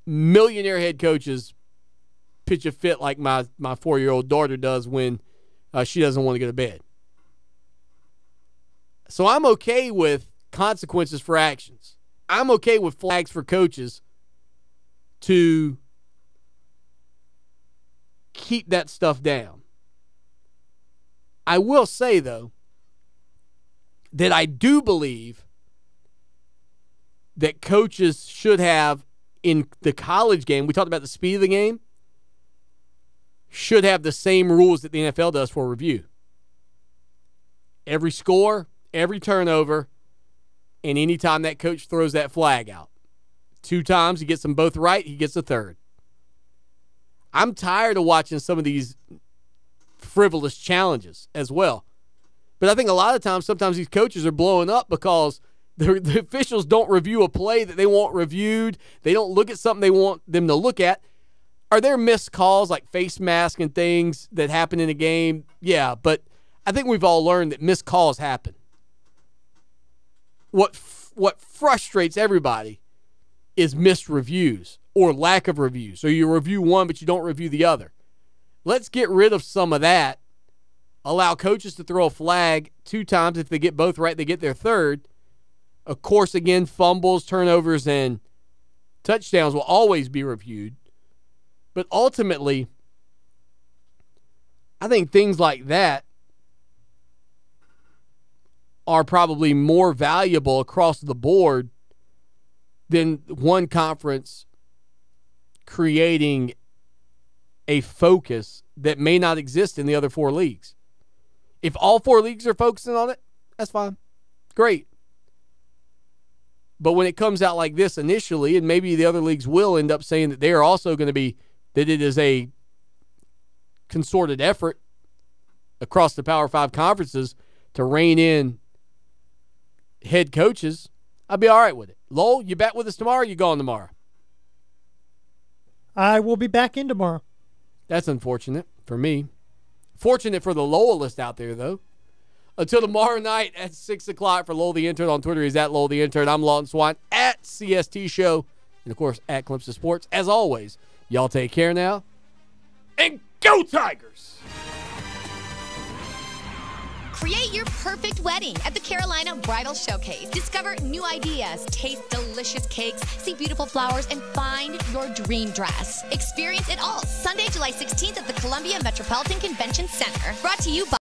millionaire head coaches pitch a fit like my 4-year-old daughter does when she doesn't want to go to bed. So I'm okay with consequences for actions. I'm okay with flags for coaches to keep that stuff down. I will say, though, that I do believe that coaches should have, in the college game, we talked about the speed of the game, should have the same rules that the NFL does for review. Every score, every turnover, and any time that coach throws that flag out. 2 times, he gets them both right, he gets a third. I'm tired of watching some of these frivolous challenges as well. But I think a lot of times, sometimes these coaches are blowing up because the officials don't review a play that they want reviewed. They don't look at something they want them to look at. Are there missed calls like face mask and things that happen in a game? Yeah, but I think we've all learned that missed calls happen. What frustrates everybody is missed reviews or lack of reviews. So you review one, but you don't review the other. Let's get rid of some of that. Allow coaches to throw a flag 2 times. If they get both right, they get their third. Of course, again, fumbles, turnovers, and touchdowns will always be reviewed. But ultimately, I think things like that are probably more valuable across the board than one conference creating a focus that may not exist in the other 4 leagues. If all 4 leagues are focusing on it, that's fine. Great. But when it comes out like this initially, and maybe the other leagues will end up saying that they are also going to be, that it is a concerted effort across the Power 5 conferences to rein in head coaches, I'd be all right with it. Lowell, you back with us tomorrow or you gone tomorrow? I will be back in tomorrow. That's unfortunate for me. Fortunate for the Lowellist out there, though. Until tomorrow night at 6 o'clock for Lowell the Intern on Twitter. He's at Lowell the Intern. I'm Lawton Swan at CST Show. And, of course, at Clemson Sports. As always, y'all take care now. And go Tigers! Create your perfect wedding at the Carolina Bridal Showcase. Discover new ideas, taste delicious cakes, see beautiful flowers, and find your dream dress. Experience it all Sunday, July 16th at the Columbia Metropolitan Convention Center. Brought to you by